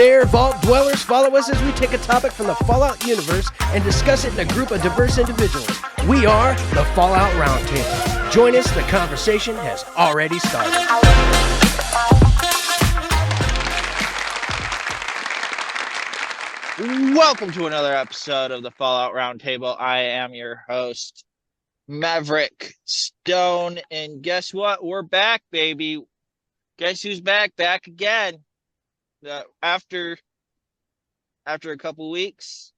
there, Vault Dwellers. Follow us as we take a topic from the Fallout universe and discuss it in a group of diverse individuals. We are the Fallout Roundtable. Join us, the conversation has already started. Welcome to another episode of the Fallout Roundtable. I am your host, Maverick Stone, and guess what? We're back, baby. Guess who's back? Back again. After a couple weeks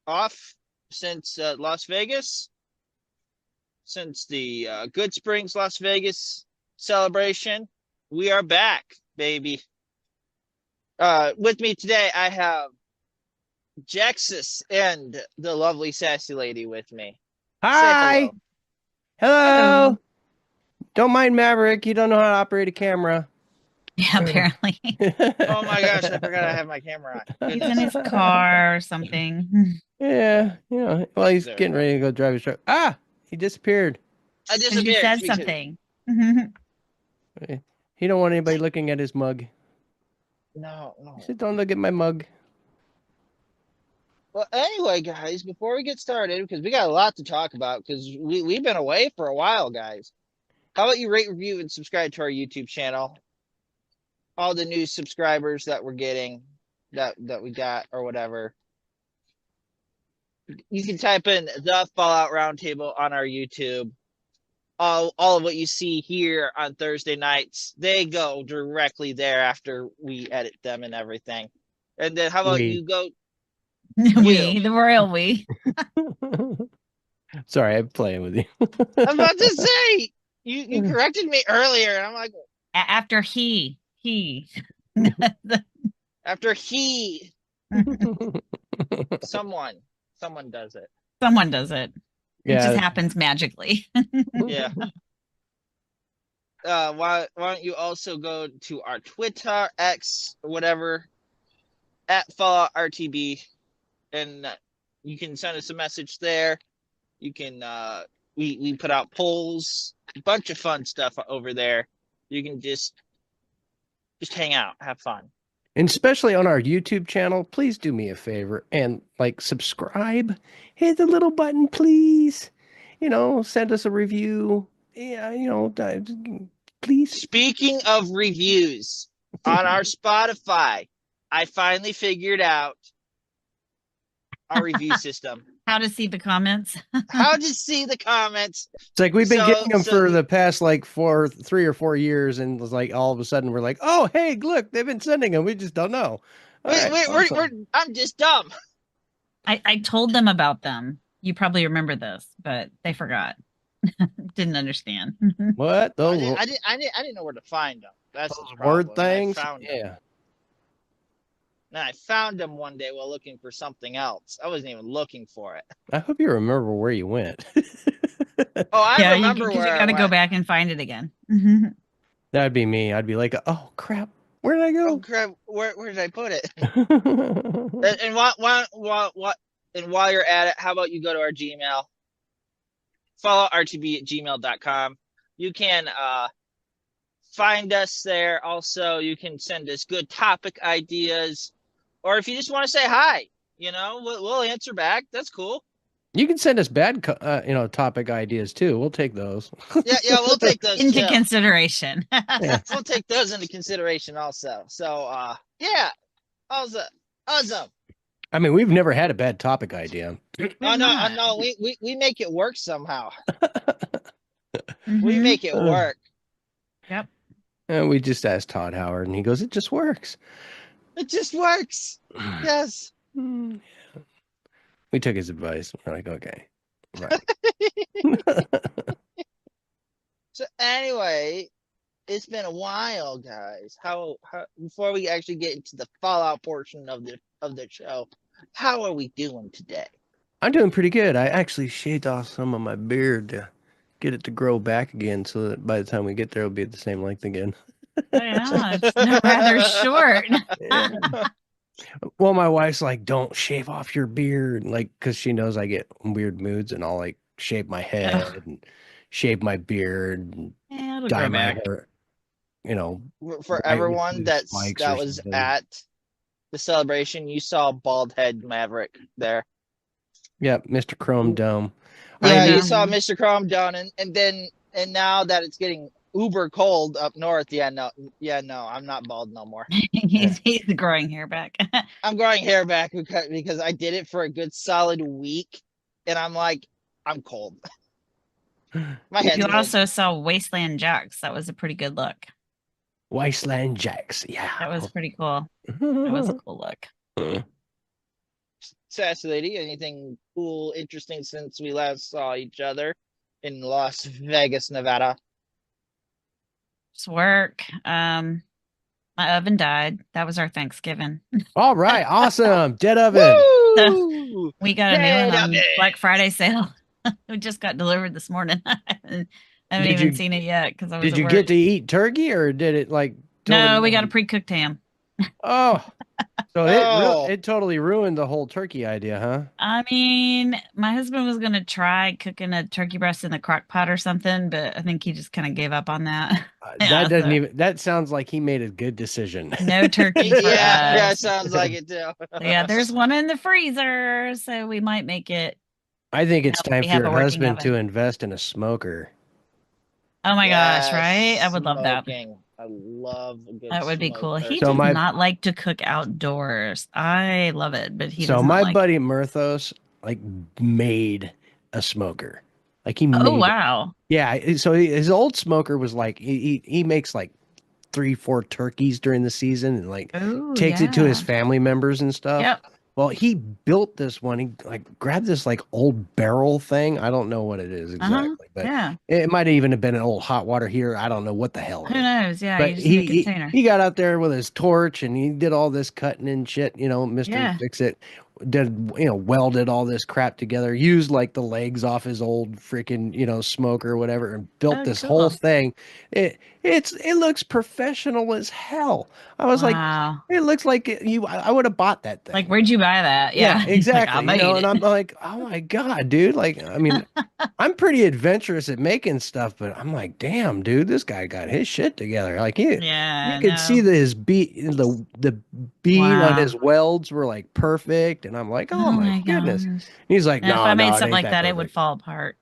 off since Las Vegas, since the GoodSprings Las Vegas celebration, we are back, baby. With me today, I have Jaxxis and the lovely Sassy Lady with me. Hi. Hello. Don't mind Maverick. You don't know how to operate a camera. Yeah, apparently. Oh my gosh, I forgot I have my camera on. He's in his car or something. Yeah, well, he's getting ready to go drive his truck. Ah, he disappeared. I disappeared. He said something. He don't want anybody looking at his mug. No. He said, don't look at my mug. Well, anyway, guys, before we get started, because we got a lot to talk about, because we've been away for a while, guys. How about you rate, review, and subscribe to our YouTube channel? All the new subscribers that we're getting, that we got, or whatever. You can type in the Fallout Roundtable on our YouTube. All of what you see here on Thursday nights, they go directly there after we edit them and everything. And then how about you go... The royal we. Sorry, I'm playing with you. I'm about to say, you corrected me earlier, and I'm like... After he. After he. Someone does it. Someone does it. Yeah. It just happens magically. Yeah. Why don't you also go to our Twitter, X, or whatever, at Fallout RTB, and you can send us a message there. You can we put out polls, a bunch of fun stuff over there. You can just hang out, have fun. And especially on our YouTube channel, please do me a favor and subscribe. Hit the little button, please. Send us a review. Yeah, please. Speaking of reviews, on our Spotify, I finally figured out our review system. How to see the comments. How to see the comments. It's like we've been getting them for the past 3 or 4 years, and it's like all of a sudden we're like, oh, hey, look, they've been sending them. We just don't know. I'm just dumb. I told them about them. You probably remember this, but they forgot. Didn't understand. What? I didn't know where to find them. That's those the problem. word things. Yeah. And I found them one day while looking for something else. I wasn't even looking for it. I hope you remember where you went. Oh, I remember where you got to go back and find it again. That'd be me. I'd be like, oh crap, where did I go? Oh crap, where did I put it? and while you're at it, how about you go to our Gmail, followrtb@gmail.com. You can find us there. Also, you can send us good topic ideas. Or if you just want to say hi, we'll answer back. That's cool. You can send us bad, topic ideas too. We'll take those. Yeah, we'll take those into consideration. Yeah. We'll take those into consideration also. So, yeah, awesome. I mean, we've never had a bad topic idea. Oh no, we make it work somehow. We make it work. Yep. And we just asked Todd Howard, and he goes, "It just works." It just works. Yes. We took his advice. We're like, okay, right. So anyway, it's been a while, guys. How before we actually get into the Fallout portion of the show, how are we doing today? I'm doing pretty good. I actually shaved off some of my beard to get it to grow back again, so that by the time we get there, it'll be at the same length again. Yeah, it's rather short. Yeah. Well, my wife's like, don't shave off your beard, because she knows I get weird moods, and I'll shave my head and shave my beard and dye my hair. For everyone that was at the celebration, you saw bald head Maverick there. Yep, Mr. Chrome Dome. I Yeah, mean, you Yeah. saw Mr. Chrome down, and now that it's getting uber cold up north, no, I'm not bald no more. He's growing hair back. I'm growing hair back because I did it for a good solid week, and I'm like, I'm cold. My You head's cold. also saw Wasteland Jax. That was a pretty good look. Wasteland Jacks. That was pretty cool. That was a Yeah. cool look. Sassy lady, anything cool, interesting since we last saw each other in Las Vegas, Nevada? Just work. My oven died. That was our Thanksgiving. All right, awesome. Dead oven. So Woo! we got a new one Dead of on Black Friday sale. It just got delivered this morning. I haven't Did even you seen it yet because I was did at you work. get to eat turkey or did it like No, we totally? got a pre-cooked ham. Oh, so Oh, it totally ruined the whole turkey idea, huh? I mean, my husband was gonna try cooking a turkey breast in the crock pot or something, but I think he just kind of gave up on that. That Yeah, doesn't so even. That sounds like he made a good decision. no turkey for yeah, us. it sounds like it too. So yeah, there's one in the freezer, so we might make it I think now it's that time we for have your a working husband to oven. invest in a smoker. Oh my gosh, right? I Yes, would love that. smoking. I love a good That would be smoked cool. He So turkey. does my not like to cook outdoors. I love it, but he so does not my like it. buddy Murthos like made a smoker. Like he Oh made it. wow. Yeah, so his old smoker was like he makes like 3, 4 turkeys during the season and like Oh takes it to his yeah. family members and stuff. Yep. Well, he built this one. He like grabbed this like old barrel thing. I don't know what it is Uh-huh. exactly, but Yeah. it might even have been an old hot water heater. I don't know what the hell it Who is. knows? Yeah, you But just need a container. he got out there with his torch and he did all this cutting and shit, Mr. Yeah. Fix It did, welded all this crap together, used like the legs off his old freaking, smoker or whatever and built Oh, this whole cool. thing. It looks professional as hell. I was like, Wow. it looks like I would have bought that Like, thing. where'd you buy that? Yeah, Yeah. Like, I'll exactly. bet you And did. I'm like, oh my God, dude. Like, I mean, I'm pretty adventurous at making stuff, but I'm like, damn, dude, this guy got his shit together. Like you Yeah, could see no. that his beat the bead on Wow. his welds were like perfect. And I'm like, oh Oh my my goodness. gosh. And he's like, Now, if no, I made no, it something ain't like that that, it would perfect. fall apart.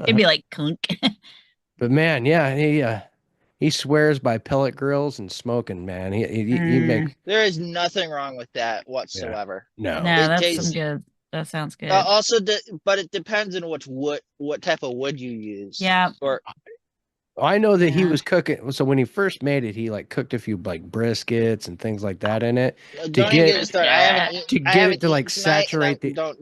It'd be like clunk. But man, yeah, he swears by pellet grills and smoking, man. He Mm, make There is nothing wrong with that yeah. whatsoever. No. no, It that's some tastes good. That sounds good. but it depends on what type of wood you use. Yeah. Or I know that he Yeah. was cooking. So when he first made it, he like cooked a few like briskets and things like that in it to don't even get get me started. I haven't Brisket. eaten. to I get it haven't to like eaten tonight, and I saturate the don't.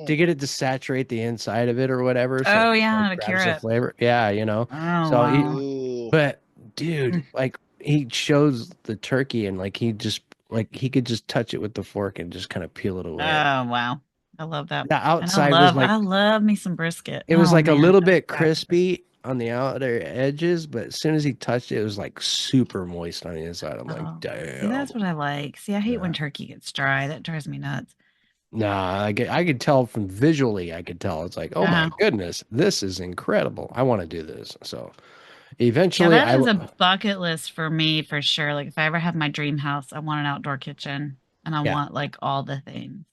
to get it to saturate the inside of it or whatever, so Oh it yeah, like the grabs the carrot. flavor. Yeah, Oh So wow. Ooh, but dude, Mm, like he shows the turkey and like he could just touch it with the fork and just kind of peel it oh away. wow. I love that. The And outside was I like love me some brisket. it was Oh like a man, little I'm bit back to brisket. crispy on the outer edges, but as soon as he touched it, it was like super moist on the inside. I'm like, Oh, see, damn. that's what I like. See, I hate when Yeah. turkey gets dry. That drives me nuts. Nah, I could tell from visually, I could tell. It's like, oh my Uh-huh. goodness, this is incredible. I want to do this. So Yeah, eventually that I is w- a bucket list for me for sure. Like if I ever have my dream house, I want an outdoor kitchen and I yeah, want like all the things.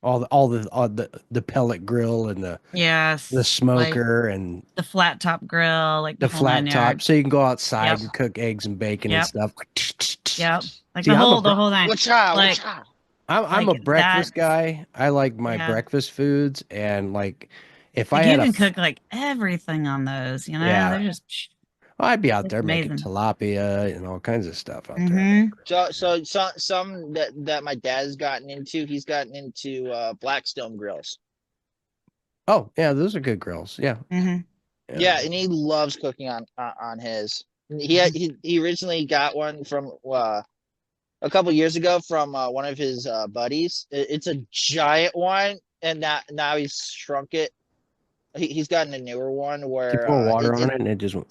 all the pellet grill and the Yes, like smoker and the flat top grill, like the the whole nine flat top, yards. so you can go outside Yep, and cook eggs and bacon and yep, stuff. yep. Like See, the whole nine. Like whatcha? I'm a breakfast that's guy. I like my yeah. breakfast foods and like if I Like had you a can f- cook like everything on those, you know? yeah, They're just I'd be out it's there making amazing. tilapia and all kinds of stuff out there. Mm-hmm. Some that my dad has gotten into. He's gotten into Blackstone grills. Oh, yeah, those are good grills. Yeah. Mm-hmm. Yeah. Yeah, and he loves cooking on his. He originally got one from a couple years ago from one of his buddies. It's a giant one, and now he's shrunk it. He's gotten a newer one You where pour water on it and it just went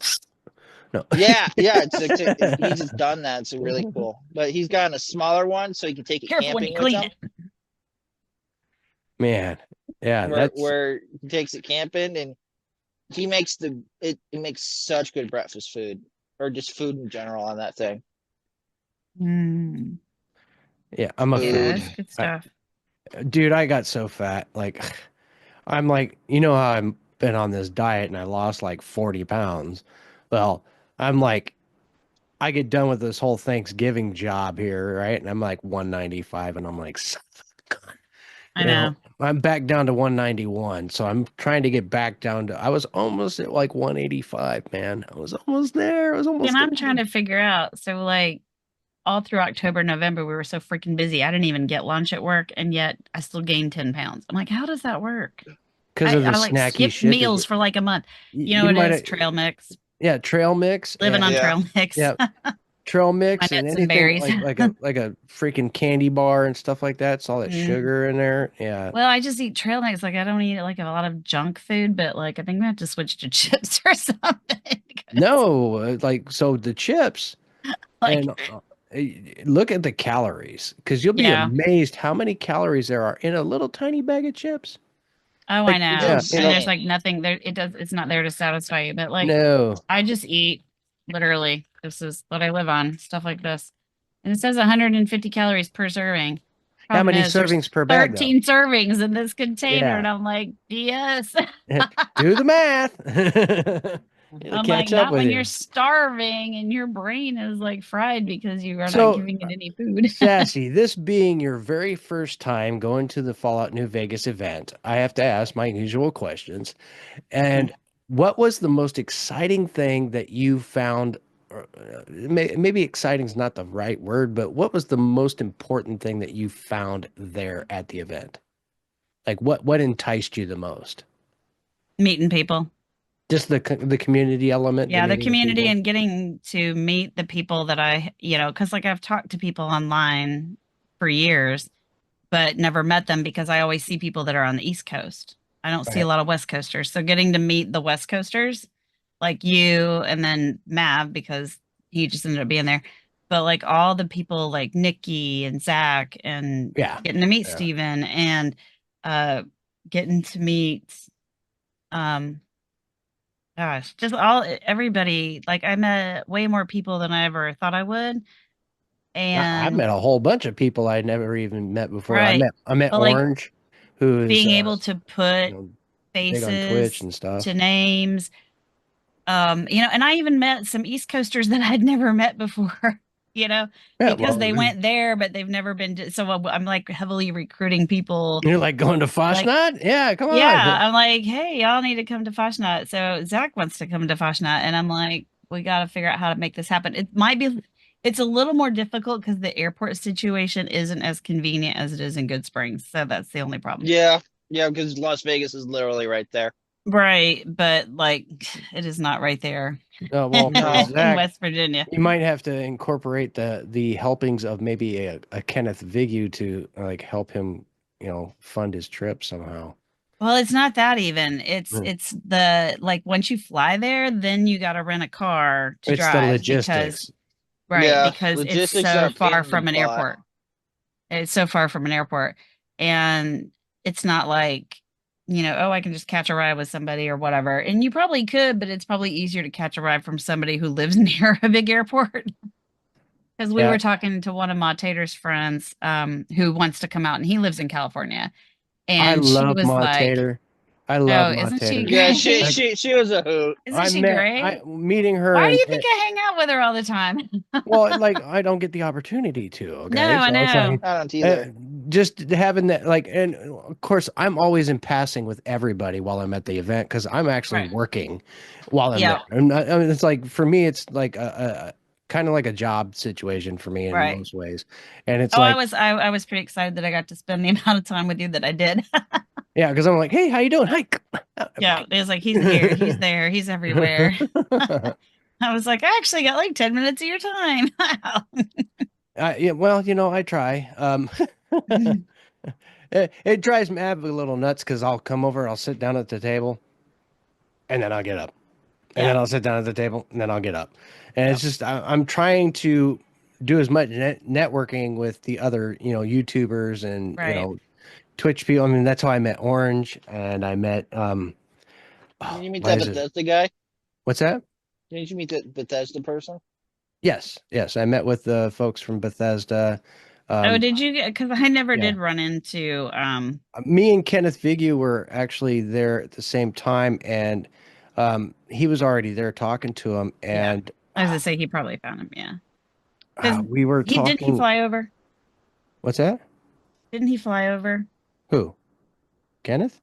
no. yeah, he's just done that. It's really cool. But he's gotten a smaller one so he can take it Careful when you camping with clean him. it. Man. Yeah, that's Where he takes it camping and he makes it makes such good breakfast food or just food in general on that thing. Mm. Yeah, I'm a Yeah, Food. it's foodie. good stuff. Dude, I got so fat. Like, I'm like, you know how I've been on this diet and I lost like 40 pounds. Well, I'm like, I get done with this whole Thanksgiving job here, right? And I'm like 195, and I'm like, "Son of a gun." I You know, know. I'm back down to 191. So I'm trying to get back down to, I was almost at like 185, man. I was almost there. I was And almost I'm trying there. to figure out. So like all through October, November, we were so freaking busy. I didn't even get lunch at work, and yet I still gained 10 pounds. I'm like, how does that work? Because I, of the I like snacky skipped shit that meals for like a month. You know you what it might is? have, Trail mix. yeah, trail mix Living on and Yeah. trail mix. yeah, trail My mix and nuts and anything berries. like a freaking candy bar and stuff like that. It's all that Mm. sugar in there. Yeah. Well, I just eat trail mix. Like I don't eat like a lot of junk food, but like I think we have to switch to chips or something. 'Cause, No, like so the chips like, and look at the calories because you'll be yeah. amazed how many calories there are in a little tiny bag of chips. Oh, I Like, It's yeah, know. you And know, there's like insane. nothing there. It's not there to satisfy you. But like, no. I just eat literally. This is what I live on, stuff like this. And it says 150 calories per serving. How Problem many is, there's servings per bag though? 13 servings in this container. And Yeah. I'm like, yes. Do the math. It'll I'm like, catch up not with when you're you. starving and your brain is like fried because you are not So, giving it any food. Sassy, this being your very first time going to the Fallout New Vegas event, I have to ask my usual questions. And what was the most exciting thing that you found? Maybe exciting is not the right word, but what was the most important thing that you found there at the event? Like what enticed you the most? Meeting people. Just the community element, the Yeah, the meeting of community people. and getting to meet the people that because like I've talked to people online for years, but never met them because I always see people that are on the East Coast. I don't see a Right. lot of West Coasters. So getting to meet the West Coasters, like you and then Mav, because he just ended up being there. But like all the people like Nikki and Zach and Yeah. getting to meet Yeah. Steven and uh getting to meet um gosh, just all everybody. Like I met way more people than I ever thought I would. I've And met a whole bunch of people I'd never even met before. right. I met But like Orange, who is being able to you put know, big on Twitch faces and to stuff. names, and I even met some East Coasters that I'd never met before, you know, Yeah, because well, they went there, but they've never been to, so I'm like heavily recruiting people. you're like going to Like, Foshnot? Yeah, come yeah, on. I'm like, hey, y'all need to come to Fashnot. So Zach wants to come to Fashnot, and I'm like, we got to figure out how to make this happen. It's a little more difficult because the airport situation isn't as convenient as it is in Good Springs. So that's the only problem. Yeah. Yeah, because Las Vegas is literally right there. Right, but like, it is not right there Well, for No. in Zach, West Virginia. you might have to incorporate the helpings of maybe a Kenneth Vigu to like help him, fund his trip somehow. Well, it's not that even. It's Mm. it's the like once you fly there, then you got to rent a car to It's the drive because logistics. right, Yeah. because it's Logistics are so a pain far in the from an butt. airport. It's so far from an airport. And it's not like, oh, I can just catch a ride with somebody or whatever. And you probably could, but it's probably easier to catch a ride from somebody who lives near a big airport. Because we Yeah, were talking to one of Ma Tater's friends, who wants to come out and he lives in California. I And she love was Ma like, Tater. I love oh, Ma isn't she Tater. Yeah, she Like great? she she was a hoot. Isn't she I great? meeting her Why do and, you think I hang out with her all the time? well, like I don't get the opportunity to, No, okay? I So it's like know. I don't uh, either. just having that like and of course I'm always in passing with everybody while I'm at the event because I'm actually Right. working while I'm there. Yeah. I mean, it's like for me it's like a kind of like a job situation for me in Right. most ways. And it's Oh, I like, was I, I was pretty excited that I got to spend the amount of time with you that I did. yeah, because I'm like, hey, how you doing? Hi. Yeah, it was like he's here, he's there, he's everywhere. I was like, I actually got like 10 minutes of your time. Yeah, well, I try. It drives me a little nuts because I'll come over, I'll sit down at the table, and then I'll get up, and then Yeah, I'll sit down at the table, and then I'll get up, and yeah, it's just I'm trying to do as much networking with the other YouTubers and right. Twitch people. I mean, that's how I met Orange, and I met Did you meet why that is it? Bethesda guy? What's that? Didn't you meet that Bethesda person? Yes, yes, I met with the folks from Bethesda. Oh, Um, did you get? Because I never yeah. did run into. Me and Kenneth Vigu were actually there at the same time, and he was already there talking to him, Yeah, and I was gonna say he probably found him. Yeah, because we were he didn't he talking. fly over? What's that? Didn't he fly over? Who? Kenneth?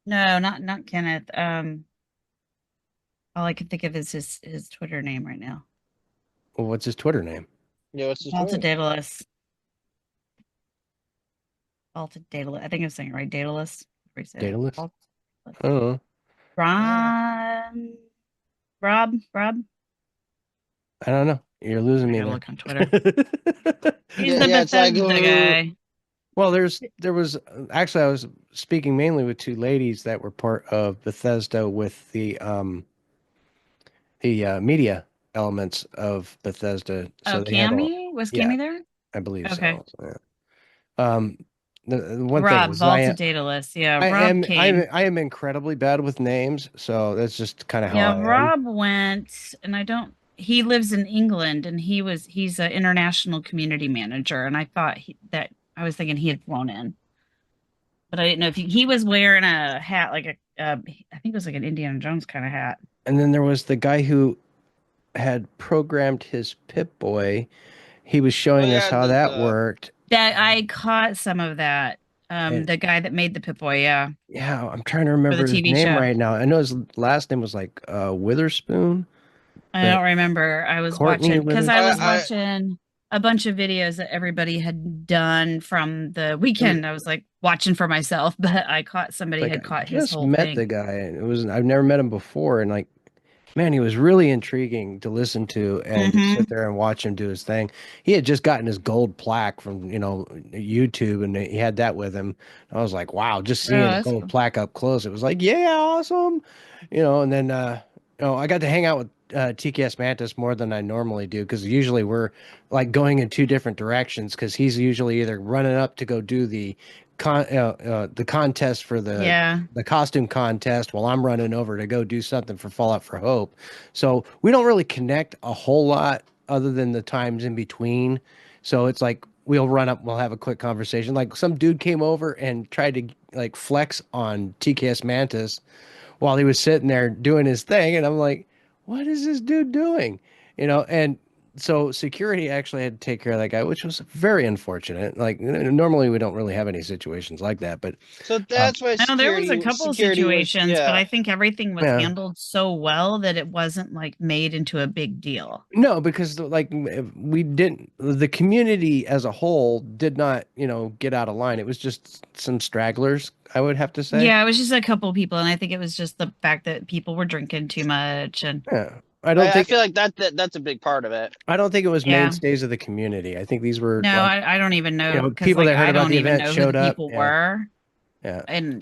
No, not Kenneth. All I can think of is his Twitter name right now. Well, what's his Twitter name? Yeah, what's the Malta story? Daedalus. Malta Daedalus. I think I'm saying it right. Daedalus. How do you say that? Daedalus? Malta I Daedalus. don't know. Ron. Rob. I don't know. You're losing I me gotta there. look on Twitter. He's Yeah, the yeah, it's like Bethesda who? guy. Well, there was actually I was speaking mainly with two ladies that were part of Bethesda with the media elements of Bethesda. Oh, So they had all, Cammy? Was yeah, Cammy there? I believe Okay. so. So, yeah. The one thing Rob, is Vaulted Daedalus. Yeah, Rob came. I am incredibly bad with names, so that's just kind of how Yeah, I am. Rob went, and I don't. He lives in England, and he's an international community manager. And I thought that I was thinking he had flown in, but I didn't know if he was wearing a hat like I think it was like an Indiana Jones kind of hat. And then there was the guy who had programmed his Pip-Boy. He was Oh showing us yeah, how that worked. That I caught some of that. And The guy that made the Pip-Boy, yeah, yeah, I'm trying to for the remember his TV name show. right now. I know his last name was like Witherspoon, I but don't remember. I was Courtney watching because I was Witherspoon. I watching a bunch of videos that everybody had done from the It was weekend. I was like watching for myself, but I caught somebody like had I caught his just whole met the thing. guy, and it was I've never met him before, and like man, he was really intriguing to listen to and to sit Hmm. there and watch him do his thing. He had just gotten his gold plaque from, YouTube and he had that with him. I was like, wow, just Oh, seeing a that's gold cool. plaque up close. It was like, yeah, awesome. And then I got to hang out with TKS Mantis more than I normally do because usually we're like going in two different directions because he's usually either running up to go do the contest for Yeah. the costume contest while I'm running over to go do something for Fallout for Hope. So we don't really connect a whole lot other than the times in between. So it's like we'll run up, we'll have a quick conversation. Like some dude came over and tried to like flex on TKS Mantis while he was sitting there doing his thing. And I'm like, what is this dude doing? And so security actually had to take care of that guy, which was very unfortunate. Like normally we don't really have any situations like that, but so um, that's why I know there was a couple of security was situations, but yeah. I think everything was yeah. handled so well that it wasn't like made into a big deal. No, because like we didn't, the community as a whole did not, get out of line. It was just some stragglers, I would have to say. Yeah, it was just a couple of people, and I think it was just the fact that people were drinking too much, and Yeah. I feel like that's a big part of it. I don't think it was yeah. mainstays of the community. I think these were No, like, I don't even know because people like that heard I about don't the even event know who the showed up. people Yeah. were. Yeah. And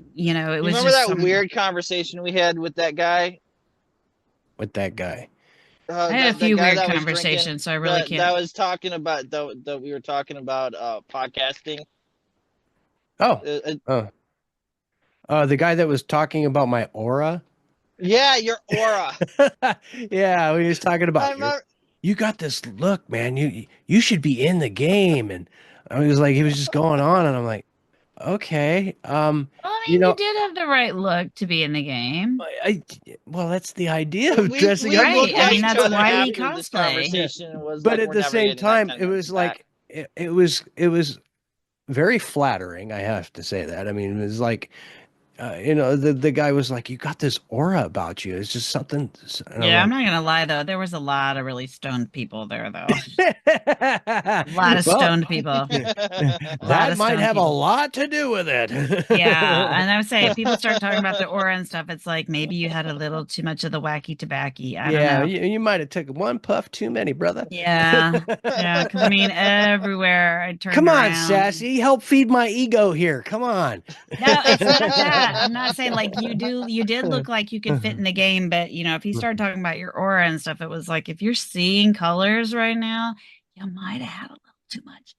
it You was remember just that some. weird conversation we had with that guy? With that guy. I had a That few guy weird that was drinking conversations, so I really that can't. was talking about that we were talking about podcasting. Oh. Uh, uh, Oh. The guy that was talking about my aura. yeah, your aura. Yeah, we was talking I about remember. you got this look, man. You should be in the game. And I was like, he was just going on, and I'm like, okay. Well, I You mean, you know, did have the right look to be in the game, I well, that's the idea Well, of dressing we up as right? looked I at mean, each that's but other why we after this cosplay. yeah. conversation and was But like, at we're the never same getting that time, 10 it minutes was back. like it was very flattering, I have to say that. I mean, it was like the guy was like, you got this aura about you. It's just something, and I'm Yeah, I'm like, not gonna lie though. There was a lot of really stoned people there, though. A lot of well, stoned people. A lot that of might stoned have a people. lot to do with Yeah, it. and I would say if people start talking about the aura and stuff, it's like maybe you had a little too much of the wacky tobacco. I don't Yeah, know. you might have took one puff too many, brother. Yeah, yeah, because I mean, everywhere I turned Come on, around. Sassy, help feed my ego here. Come on. No, it's not that. I'm not saying like you did look like you could fit in the game, but if you started talking about your aura and stuff, it was like if you're seeing colors right now, you might have had a little too much.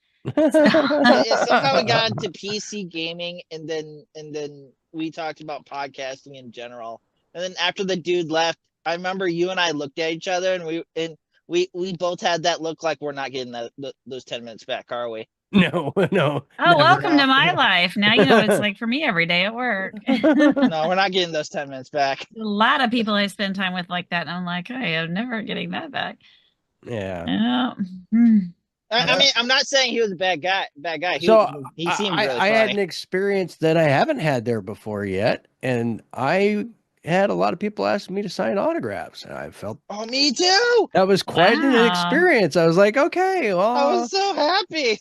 So, Yeah, somehow we got into PC gaming, and then we talked about podcasting in general. And then after the dude left, I remember you and I looked at each other, and we both had that look like we're not getting those 10 minutes back, are we? No, no, Oh, never. welcome No, to my life. Now you know what it's like for me every day at work. no, we're not getting those 10 minutes back. A lot of people I spend time with like that, and I'm like, I am never getting that back. Yeah. Yeah. Hmm. I That's Uh, mean, I'm not saying he was a bad guy. Bad guy. so He seemed really I had an funny. experience that I haven't had there before yet, and I had a lot of people ask me to sign autographs, and I felt Oh, me too. that was quite an wow. experience. I was like, okay, I was well, so happy.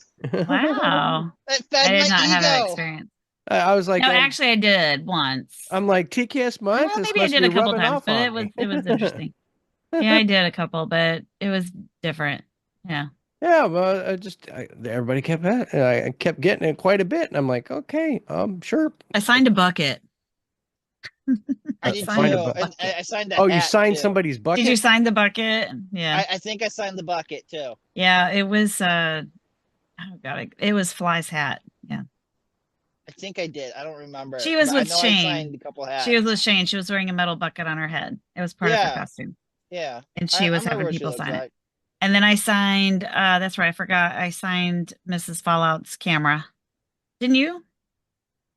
Wow. It I fed did my not have that ego. experience. I was like, No, actually I did once. I'm like TKS month. This Maybe I must did be a couple rubbing times, off but on it was me. it was interesting. Yeah, I did a couple, but it was different. Yeah. Yeah, well, everybody I kept getting it quite a bit, and I'm like, okay, sure. I signed a bucket. I I did signed Find a a too, bu- and bucket. I signed a Oh, you hat signed too. somebody's Did you bucket? sign the bucket? Yeah. I think I signed the bucket too. Yeah, it was oh god, it was Fly's hat. Yeah. I think I did. I don't remember, She but was I with know I signed Shane. a couple She was hats. with Shane. She was wearing a metal bucket on her head. It was part of her Yeah, costume. yeah. And she I was remember having what she people looks sign it. like. And then I signed, that's right, I forgot. I signed Mrs. Fallout's camera. Didn't you?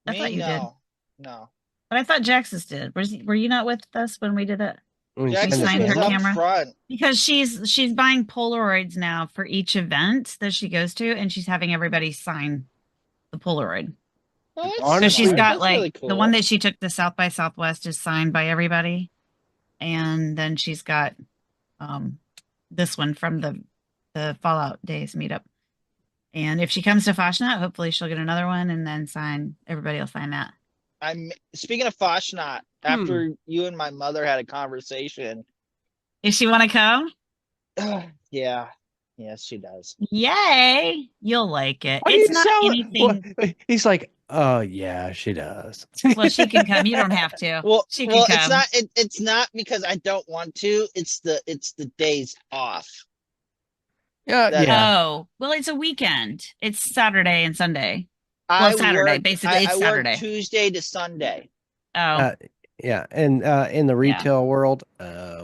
I Me, thought you did. no, no. But I thought Jaxxis did. Were you not with us when we did it? When you We signed the Jaxxis signed her was up camera? camera front. because she's buying Polaroids now for each event that she goes to, and she's having everybody sign the Polaroid. Oh, that's So she's Honestly, smart. got That's like really the one cool. that she took to South by Southwest is signed by everybody, and then she's got um this one from the Fallout Days meetup. And if she comes to Fashnot, hopefully she'll get another one and then sign. Everybody will sign that. I'm speaking of Fashnot. hmm. After you and my mother had a conversation, If she want to come, yeah, yes, she does. yay, you'll like it. Why do It's you not sound? What? anything. He's like, oh yeah, she does. Well, she can come. You don't have to. Well, She can well, it's come. not. It's not because I don't want to. It's the days off. Yeah, That yeah. Oh, well, it's a weekend. It's Saturday and Sunday. Well, I Saturday. work. Basically, it's I work Saturday. Tuesday to Sunday. Oh, Uh, yeah, and in the yeah. retail world,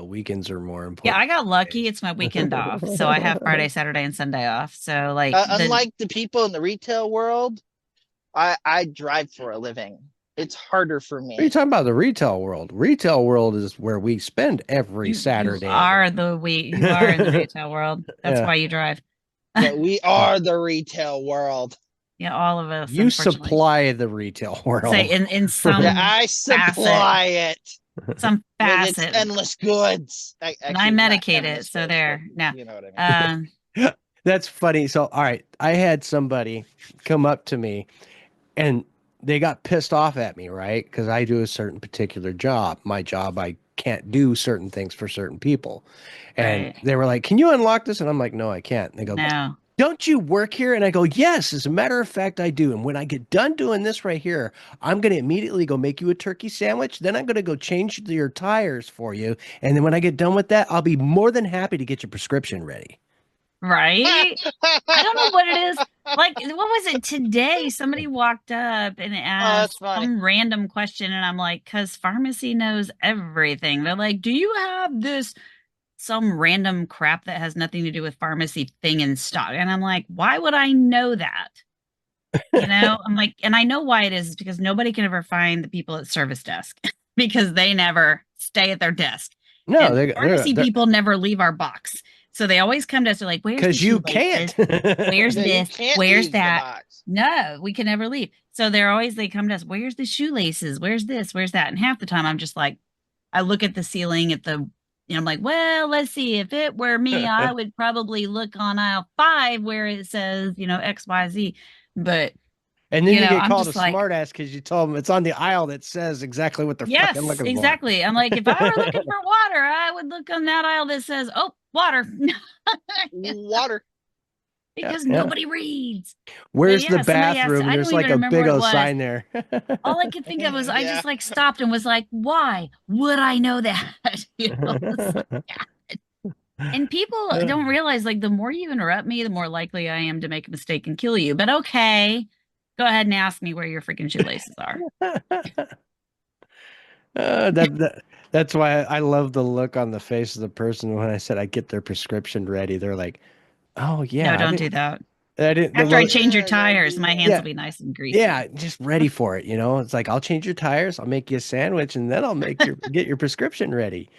weekends are more Yeah, I important got lucky. days. It's my weekend off. So I have Friday, Saturday, and Sunday off. So like the Unlike the people in the retail world, I drive for a living. It's harder for What are you me. talking about? The retail world. Retail world is where we spend every you Saturday. are you are in the retail world. That's Yeah, why you drive. But we are the retail world. Yeah, all of us, you unfortunately. supply the retail Say world. in Yeah, some I facet, supply it some with its facet. endless goods. And I Actually, not medicate it. endless So goods, but there. No. you know what I mean. Um, That's funny. So, all right, I had somebody come up to me and they got pissed off at me, right? Because I do a certain particular job. My job, I can't do certain things for certain people. And right. they were like, "Can you unlock this?" And I'm like, "No, I can't." And they go, No. "Don't you work here?" And I go, "Yes, as a matter of fact, I do. And when I get done doing this right here, I'm going to immediately go make you a turkey sandwich. Then I'm going to go change your tires for you. And then when I get done with that, I'll be more than happy to get your prescription ready." Right? I don't know what it is. Like, what was it today? Somebody walked up and Oh, that's asked funny. some random question, and I'm like, because pharmacy knows everything. They're like, do you have this some random crap that has nothing to do with pharmacy thing in stock? And I'm like, why would I know that? I'm like, and I know why it is because nobody can ever find the people at service desk because they never stay at their desk. No, And pharmacy they're people never leave our box. So they always come to us. They're like, where's the because you can't. shoelaces? Where's Yeah, you this? can't Where's leave the that? box. No, we can never leave. So they come to us, where's the shoelaces? Where's this? Where's that? And half the time I'm just like, I look at the ceiling I'm like, well, let's see. If it were me, I would probably look on aisle 5 where it says, XYZ. But, And then you get I'm called a just like, smartass because you told them it's on the aisle that says exactly what they're fucking yes, looking for. exactly. I'm like, if I were looking for water, I would look on that aisle that says, oh, water. Water. Yeah, Because yeah. nobody reads. But Where's the yeah, somebody asked, bathroom? I There's don't like even a remember big what it old was. sign there. All I could think of was I Yeah. just like stopped and was like, why would I know that? It's like, and people don't realize like the more you interrupt me, the more likely I am to make a mistake and kill you. But okay, go ahead and ask me where your freaking shoelaces are. That's why I love the look on the face of the person when I said I get their prescription ready. They're like, "Oh No, yeah, don't do that. I didn't. After I Well, change your Don't tires, do my hands that. will yeah, be nice and yeah, greasy. just ready for it. It's like I'll change your tires, I'll make you a sandwich, and then I'll get your prescription ready.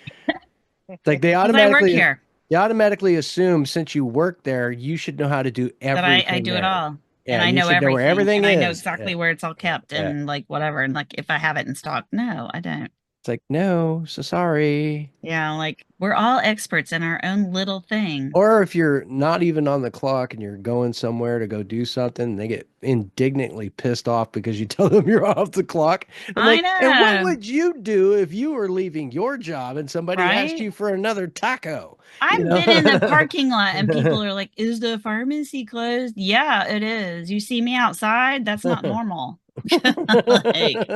It's like Because I work here, they automatically assume since you work there, you should know how to do that I everything do it there. all. And Yeah, I and you know should know where everything. everything And I know is. Yeah, exactly where it's all kept yeah. and like whatever. And like if I have it in stock. No, I don't. It's like, no, so sorry. Yeah, like we're all experts in our own little thing. Or if you're not even on the clock and you're going somewhere to go do something, they get indignantly pissed off because you tell them you're off the clock. I'm I like, and what know, would you do if you were leaving your job and somebody asked right? you for another taco? You I've know? been in the parking lot and people are like, "Is the pharmacy closed?" Yeah, it is. You see me outside? That's not normal.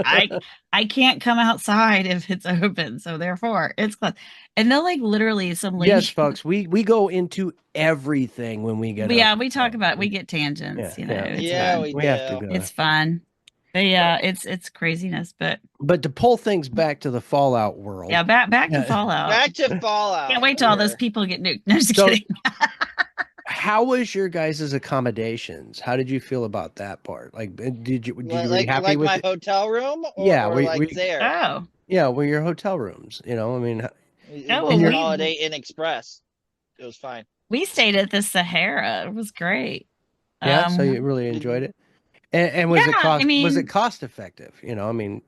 Like I can't come outside if it's open, so therefore it's closed. And they'll like literally some Yes, lady. folks, we go into everything when we get But off yeah, the we talk phone. about we get tangents, Yeah, you know, yeah, it's yeah. Yeah, fun. we We have to do. go. It's fun. But So, yeah, it's craziness. But but to pull things back to the Fallout world. yeah, back to Yeah. Fallout. Back to Can't Fallout wait till all those here. people get nuked. No, just So kidding. how was your guys' accommodations? How did you feel about that part? Like, were you happy Like with my it? hotel room Yeah, or like there. Oh. yeah, were your hotel rooms, I mean, It Oh and was well a you're, Holiday Inn Express. It was fine. we stayed at the Sahara. It was great. yeah, so you Um really enjoyed Did- it. And yeah, I was it mean, cost effective? I mean,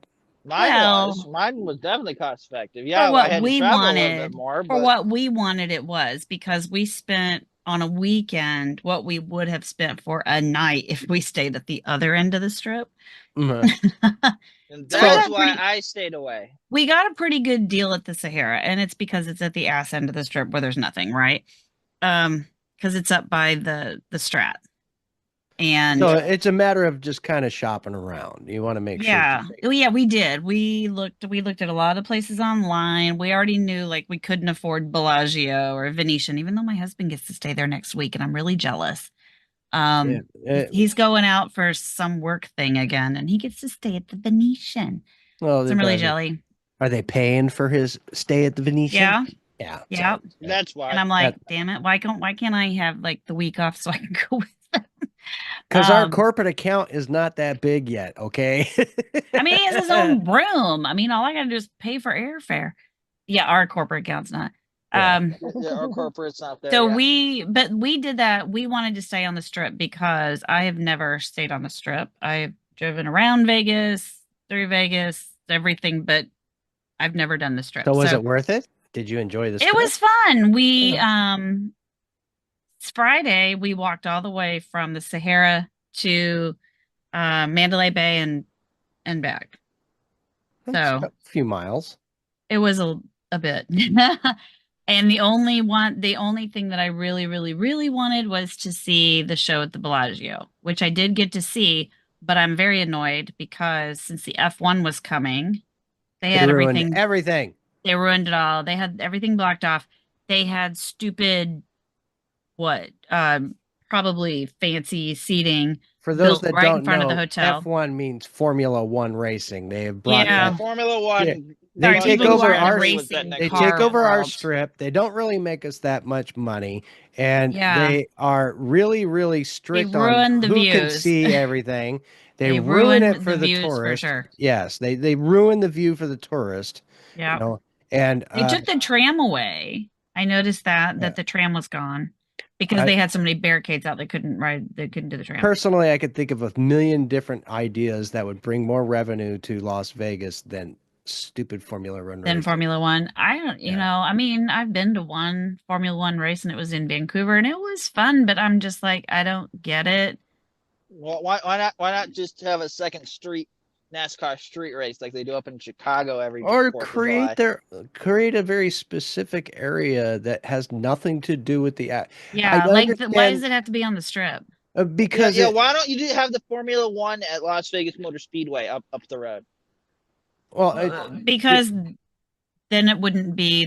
well, Mine was definitely cost effective. for Yeah, I what had to we travel a little bit wanted, more, for but what we wanted it was because we spent on a weekend what we would have spent for a night if we stayed at the other end of the strip. mhm. and So we So that's got a why pretty I stayed away. we got a pretty good deal at the Sahara, and it's because it's at the ass end of the strip where there's nothing, right? Because it's up by the Strat. And Yeah. it's a matter of just kind of shopping around. You want to make sure it's yeah. safe. Oh yeah, we did. We looked at a lot of places online. We already knew like we couldn't afford Bellagio or Venetian, even though my husband gets to stay there next week and I'm really jealous. Yeah. He's going out for some work thing again and he gets to stay at the Venetian. Well, So I'm really jelly. are they paying for his stay at the Venetian? Yeah. Yeah. Yeah. So That's And why. I'm that like, damn it, why can't I have like the week off so I can go with them? because our Um, corporate account is not that big yet. Okay. I mean, he has his own room. I mean, all I gotta do is pay for airfare. Yeah, our corporate account's not. Yeah. Um, Yeah, our corporate's not there so yet. but we did that. We wanted to stay on the strip because I have never stayed on the strip. I've driven around Vegas, through Vegas, everything, but I've never done the strip. So was So it worth it? Did you enjoy the it strip? was fun. Yeah. Friday we walked all the way from the Sahara to Mandalay Bay and back. That's So a few miles. it was a bit. And the only thing that I really, really, really wanted was to see the show at the Bellagio, which I did get to see, but I'm very annoyed because since the F1 was coming, they They had ruined everything, everything. they ruined it all. They had everything blocked off. They had stupid, what, probably fancy seating For those built that right in don't front of the know, hotel. F1 means Formula One racing. They have brought Yeah, that. Yeah. Formula Yeah. One. They Sorry, Las take people who Vegas over aren't our Grand Prix was that racing next they week take car over our world. strip. They don't really make us that much money, and Yeah. they are really, really They strict on ruined the who can views. see everything. They They ruin ruined it the for the views for tourist. sure. Yes, they ruin the view for the tourist, you Yeah. know. And They took the tram away. I noticed that yeah, the tram was gone because I they had so many barricades out they couldn't do the tram. personally I could think of a million different ideas that would bring more revenue to Las Vegas than stupid Formula One Then racing. Formula One. I don't, Yeah. I mean, I've been to one Formula One race and it was in Vancouver and it was fun, but I'm just like, I don't get it. Well, why not just have a second street NASCAR street race like they do up in Chicago every Or 4th of July? create a very specific area that has nothing to do with I Yeah, like why does understand it have to be on the strip? Yeah, because yeah. Why don't you have the Formula One at Las Vegas Motor Speedway up the road? well Because then it wouldn't be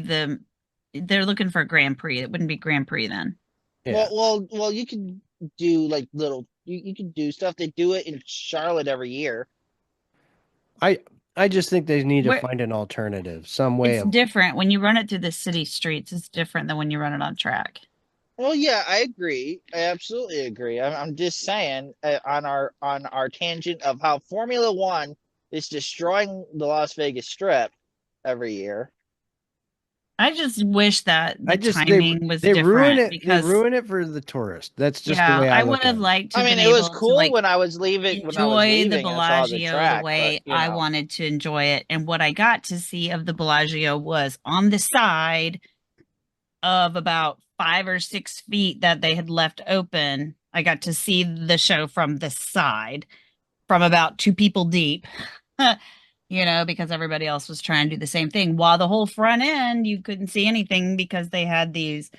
they're looking for a Grand Prix. It wouldn't be Grand Prix then. yeah. Well. You can do like little. You can do stuff. They do it in Charlotte every year. I I just think they need to Where find an alternative, some way it's of different when you run it through the city streets, it's different than when you run it on track. Well, yeah, I agree. I absolutely agree. I'm just saying on our tangent of how Formula One is destroying the Las Vegas Strip every year. I just wish that I the just timing was they ruin different it. They because, ruin it for the tourist. That's just the yeah, way I I look would have at it. liked to I have mean, been it was able to cool like when I was leaving, when I was enjoy the leaving and saw the Bellagio the track, but way you I know, wanted to enjoy it. And what I got to see of the Bellagio was on the side of about 5 or 6 feet that they had left open. I got to see the show from the side, from about 2 people deep, because everybody else was trying to do the same thing. While the whole front end, you couldn't see anything because they had these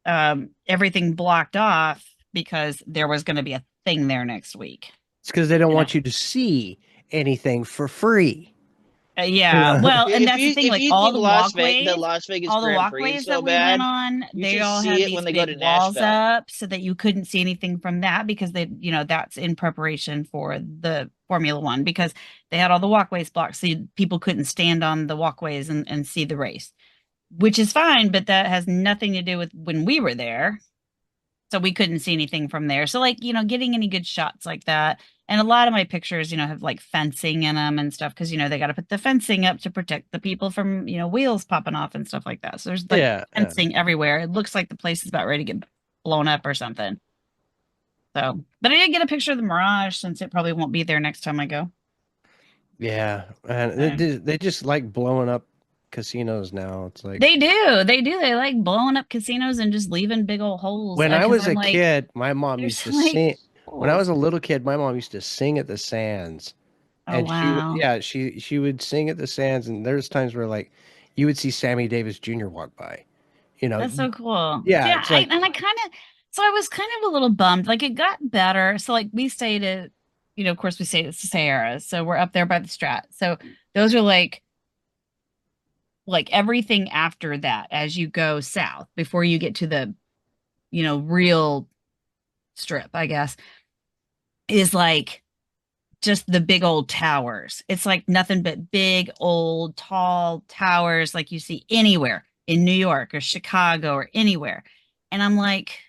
everything blocked off because there was going to be a thing there next week. It's because they don't You know, want you to see anything for free. You Yeah, know? well, and that's the thing. if Like you think the Las Vegas all the Grand Prix is walkways that so we went bad, on, you they should all see had it when these they go big to walls Nashville. up so that you couldn't see anything from that because that's in preparation for the Formula One because they had all the walkways blocked so people couldn't stand on the walkways and see the race, which is fine, but that has nothing to do with when we were there. So we couldn't see anything from there. So like, getting any good shots like that. And a lot of my pictures, have like fencing in them and stuff because they got to put the fencing up to protect the people from, wheels popping off and stuff like that. So there's like Yeah, yeah, fencing everywhere. It looks like the place is about ready to get blown up or something. So, but I did get a picture of the Mirage since it probably won't be there next time I go. yeah. And So, they just like blowing up casinos now. It's like they do. They do. They like blowing up casinos and just leaving big old holes. when I Because was I'm a like, kid, my mom used there's to like sing. When I holes. was a little kid, my mom used to sing at the Sands, Oh, and she would, wow. yeah, she would sing at the Sands, and there's times where like you would see Sammy Davis Jr. walk by. You know, That's so cool. yeah, Yeah, it's like I was kind of a little bummed. Like it got better. So like we stayed at, of course we stayed at Sierra. So we're up there by the Strat. So those are like everything after that as you go south before you get to the, real strip, I guess, is like just the big old towers. It's like nothing but big old tall towers like you see anywhere in New York or Chicago or anywhere. And I'm like,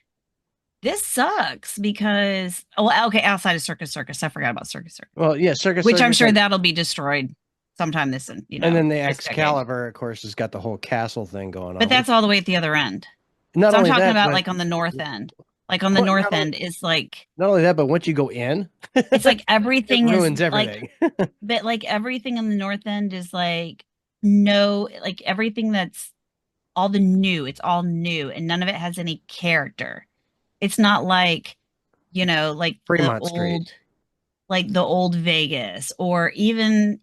this sucks because okay, outside of Circus, I forgot about Circus, well, yeah, Circus which I'm Circus sure had, that'll be destroyed sometime and then the this decade. Excalibur, of course, has got the whole castle thing going But on. that's Which all the way at the other end. not So I'm only talking that, about but like on the north end. Like on the well, north end is like not only that, but once you go in, it's like it everything is ruins like everything. but like everything on the north end is like no like everything that's all the new, it's all new and none of it has any character. It's not like, like Fremont Street. the old Vegas or even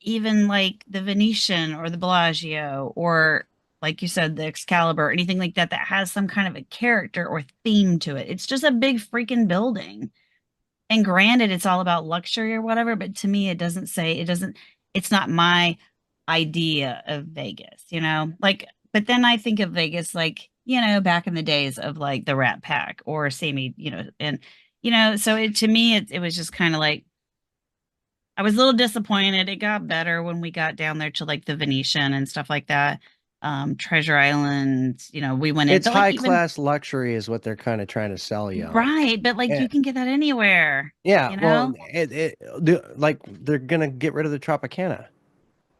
like the Venetian or the Bellagio or like you said the Excalibur, anything like that that has some kind of a character or theme to it. It's just a big freaking building. And granted it's all about luxury or whatever, but to me it's not my idea of Vegas, Like but then I think of Vegas like, back in the days of like the Rat Pack or Sammy, and so to me it was just kind of like I was a little disappointed. It got better when we got down there to like the Venetian and stuff like that. Treasure Island, we went in, It's but like high even class luxury is what they're kind of trying to sell you on. right, but like Yeah, you can get that anywhere, yeah. you Well, know? like they're gonna get rid of the Tropicana.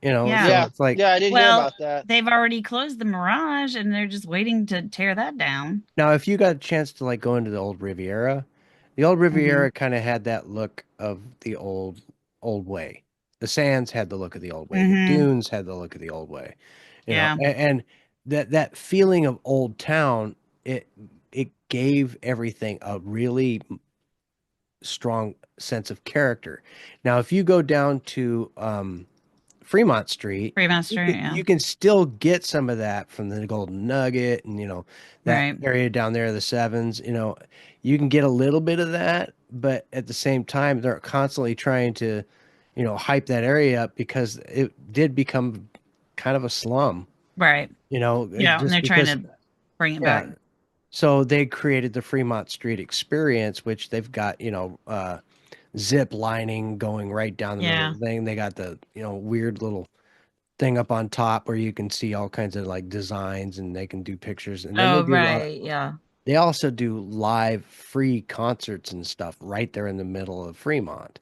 So Yeah. Yeah, it's like yeah, I did hear Well, about that. they've already closed the Mirage and they're just waiting to tear that down. now if you got a chance to like go into the old Hmm. Riviera kind of had that look of the old way. The Sands had the look of the old way. The Hmm. Dunes had the look of the old way. Yeah. And that feeling of old town, it gave everything a really strong sense of character. Now, if you go down to Fremont Street, Remaster, yeah. you can still get some of that from the Golden Nugget and that Right. area down there, the Sevens. You can get a little bit of that, but at the same time, they're constantly trying to, hype that area up because it did become kind of a slum. Right. And Just they're trying because, to bring it back. yeah. So they created the Fremont Street experience, which they've got, zip lining going right down the middle Yeah. of the thing. They got the, weird little thing up on top where you can see all kinds of like designs and they can do pictures. And then they Oh, do right. Yeah. They also do live free concerts and stuff right there in the middle of Fremont,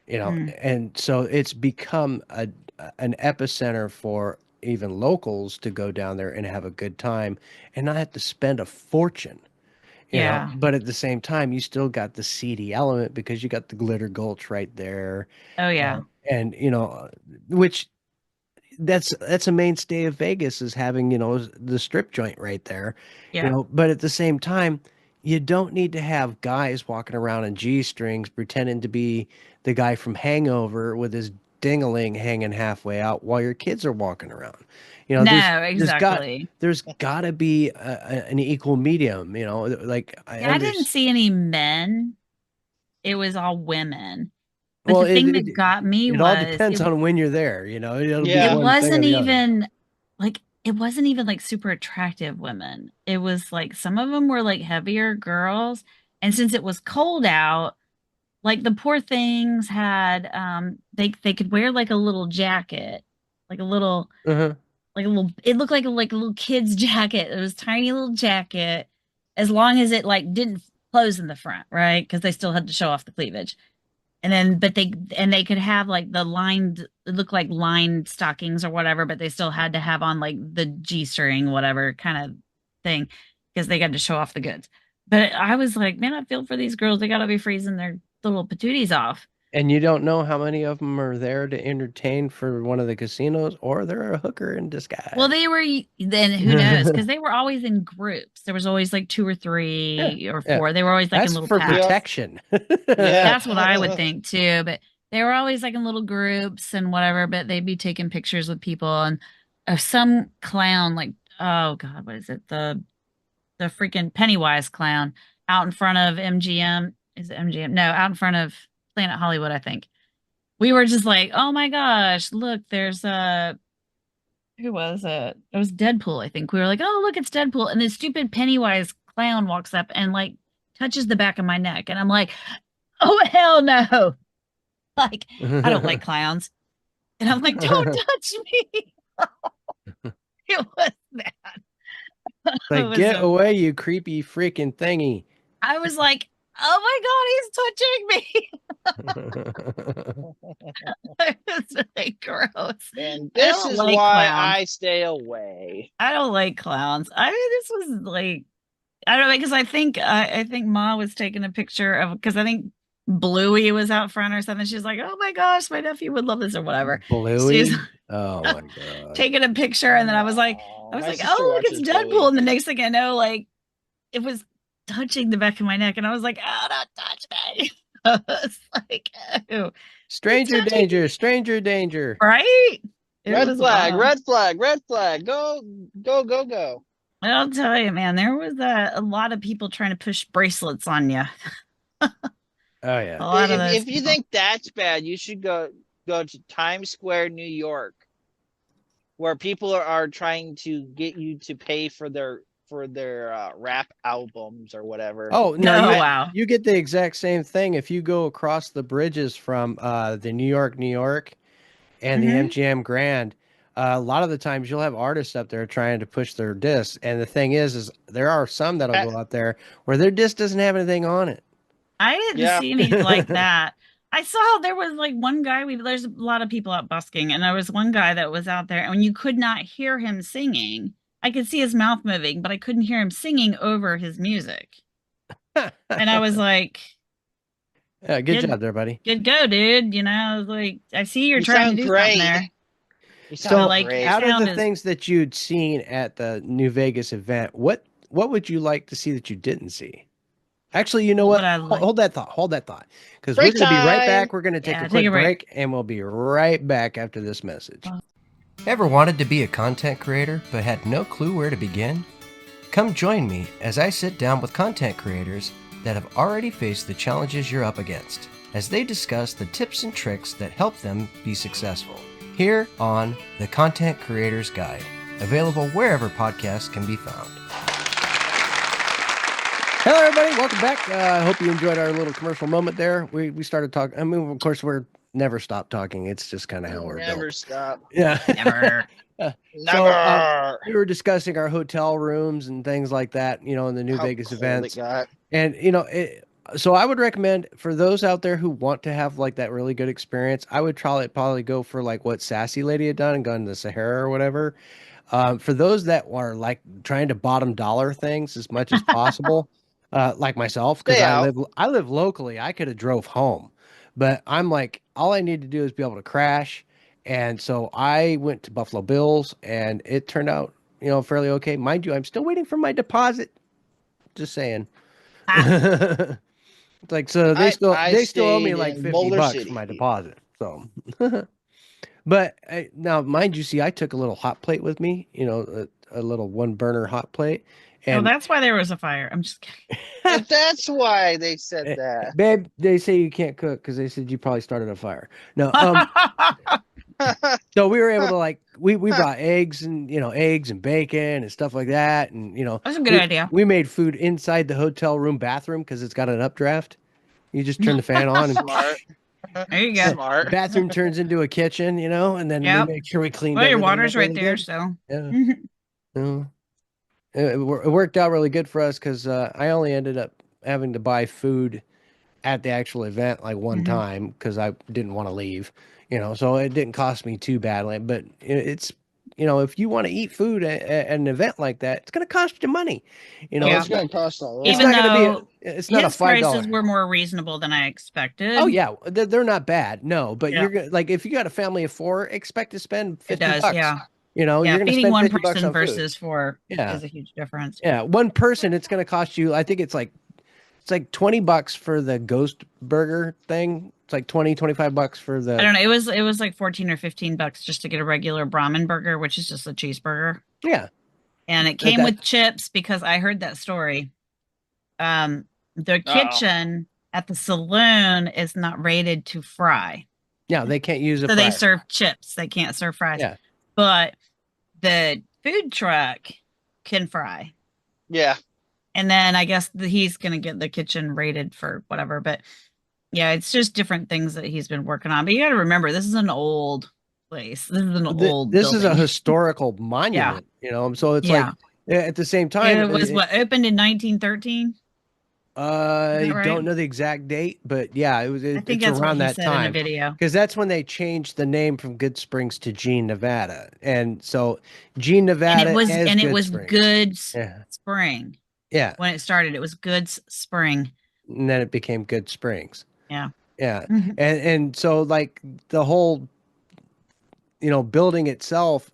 Mm, and so it's become an epicenter for even locals to go down there and have a good time and not have to spend a fortune. yeah. But at the same time, you still got the seedy element because you got the Glitter Gulch right there, Oh yeah. and, and which that's a mainstay of Vegas is having, the strip joint right there, Yeah. but at the same time, you don't need to have guys walking around in G-strings pretending to be the guy from Hangover with his dingling hanging halfway out while your kids are walking around. You know, there's No, there's got exactly. there's got to be an equal medium, like I Yeah, I didn't understand. see any men. It was all women. But Well, the thing that got me it all was depends on when you're there, it'll be it Yeah. one thing or wasn't the other. even it wasn't even like super attractive women. It was like some of them were like heavier girls. And since it was cold out, like the poor things had they could wear like a little jacket, like a little Uh-huh. like a little it looked like a little kid's jacket. It was a tiny little jacket as long as it like didn't close in the front, right? Because they still had to show off the cleavage. And then, but they could have like the lined, it looked like lined stockings or whatever, but they still had to have on like the G-string, whatever kind of thing, because they got to show off the goods. But I was like, man, I feel for these girls. They got to be freezing their little patooties off. And you don't know how many of them are there to entertain for one of the casinos, or they're a hooker in Well, disguise. they were, then who knows? Because they were always in groups. There was always like two or Yeah, three or yeah. four. They were always like in That's little for packs. Yep. protection. Yeah. That's what I would think too. But they were always like in little groups and whatever, but they'd be taking pictures with people and some clown, like, oh God, what is it? The freaking Pennywise clown out in front of MGM. Is it MGM? No, out in front of Planet Hollywood, I think. We were just like, oh my gosh, look, there's who was it? It was Deadpool, I think. We were like, oh look, it's Deadpool. And this stupid Pennywise clown walks up and like touches the back of my neck. And I'm like, oh hell no. Like, I don't like clowns. And I'm like, don't touch me. It was that. It Like, was get so away, funny. you creepy freaking thingy. I was like, oh my God, he's touching me. It was like gross. And I this don't is like why clowns. I stay away. I don't like clowns. I mean, this was like, I don't know, because I think Ma was taking a picture of because I think Bluey was out front or something. She's like, "Oh my gosh, my nephew would love this or whatever." She's Bluey? Oh my God. taking a picture, and then No, I was my like, sister "Oh, look, it's watches Deadpool!" Bluey. And the next thing I know, like it was touching the back of my neck, and I was like, "Oh, don't touch me!" I was like, "Oh, he's Stranger touching danger, me!" stranger danger. Right? It Red was flag, wild. red flag, red flag. Go, go, go, go. I'll tell you, man, there was a lot of people trying to push bracelets on you. Oh A yeah. lot of those If you people. think that's bad, you should go to Times Square, New York, where people are trying to get you to pay for their rap albums or whatever. Oh no, No, I wow. you get the exact same thing if you go across the bridges from the New York and the Hmm. MGM Grand. A lot of the times you'll have artists up there trying to push their discs, and the thing is there are some that'll I- go out there where their disc doesn't have anything on it. I didn't yeah. see any like that. I saw there was like one guy, there's a lot of people out busking, and there was one guy that was out there, and you could not hear him singing. I could see his mouth moving, but I couldn't hear him singing over his music. And I was like, Yeah, good good, job there, buddy. good go, dude. You know, I was like, I see you're You trying to sound do something great. there, You but sound So, like your great. out of the sound is, things that you'd seen at the New Vegas event, what would you like to see that you didn't see? Actually, you know what would what? I like? Hold that thought, because we're Break going to be right time. back. We're going to take a Yeah, take quick a break. break, and we'll be right back after this message. Well, Ever wanted to be a content creator but had no clue where to begin? Come join me as I sit down with content creators that have already faced the challenges you're up against, as they discuss the tips and tricks that help them be successful. Here on The Content Creator's Guide, available wherever podcasts can be found. Hello, everybody. Welcome back. I hope you enjoyed our little commercial moment there. We started talking. I mean, of course, we're never stop talking. It's just kind of how we're Never built. stop. Yeah. Never. So Never. we were discussing our hotel rooms and things like that, in the New How Vegas cold it events. got. And so I would recommend for those out there who want to have like that really good experience, I would probably go for like what Sassy Lady had done and gone to the Sahara or whatever. For those that are like trying to bottom dollar things as much as possible, like myself, because Stay out. I live locally, I could have drove home, but I'm like, all I need to do is be able to crash. And so I went to Buffalo Bills, and it turned out, fairly okay. Mind you, I'm still waiting for my deposit. Just saying. Ah, It's like, so I they still owe me stayed like in 50 Boulder bucks for my City. deposit. So, but now mind you, see, I took a little hot plate with me, a little one burner hot plate. oh, And that's why there was a fire. I'm just kidding. If that's why they said that. babe, they say you can't cook because they said you probably started a fire. No, so we were able to like we brought eggs and eggs and bacon and stuff like that, and That's a good we idea. we made food inside the hotel room bathroom because it's got an updraft. You just turn the fan on and Smart. There you go. the Smart. bathroom turns into a kitchen, and then we Yep. make sure we cleaned Well, your everything up water's right really there, good. so. Yeah. Yeah. It worked out really good for us because I only ended up having to buy food at the actual event like one Mhm. time because I didn't want to leave, so it didn't cost me too badly. But it's, if you want to eat food at an event like that, it's going to cost you money. Oh, Yeah. it's going to cost a It's lot. Even not going to be, though it's not a his prices $5. were more reasonable than I Oh expected. yeah, they're not bad. No, but Yeah, you're gonna like if you got a family of four, expect to spend it 50 does. bucks. Yeah. You're Yeah. going to Feeding spend one 50 bucks person on food. versus four Yeah. is a huge difference. Yeah, one person it's going to cost you, I think it's like 20 bucks for the ghost burger thing. It's like 25 bucks for I the don't know. It was like 14 or 15 bucks just to get a regular Brahmin burger, which is just a cheeseburger. yeah. And it That, came that with chips because I heard that story. The Uh-oh. kitchen at the saloon is not rated to fry. yeah, they can't use a So they fryer. serve chips. They can't serve fries. Yeah. But the food truck can fry. Yeah. And then I guess he's going to get the kitchen rated for whatever. But yeah, it's just different things that he's been working on. But you got to remember, this is an old place. This is an old This is a building. historical Yeah. monument, so it's like Yeah. at the same time It was what opened in 1913. Is I that right? don't know the exact date, but yeah, I think it's that's what around he that said in a time video. because that's when they changed the name from Good Springs to Gene, Nevada. And so Gene, Nevada as And it Good was Springs. Goods Yeah. Spring Yeah. when it started. It was Goods Spring. And then it became Good Springs. Yeah. Yeah. Mhm. And so like the whole building itself,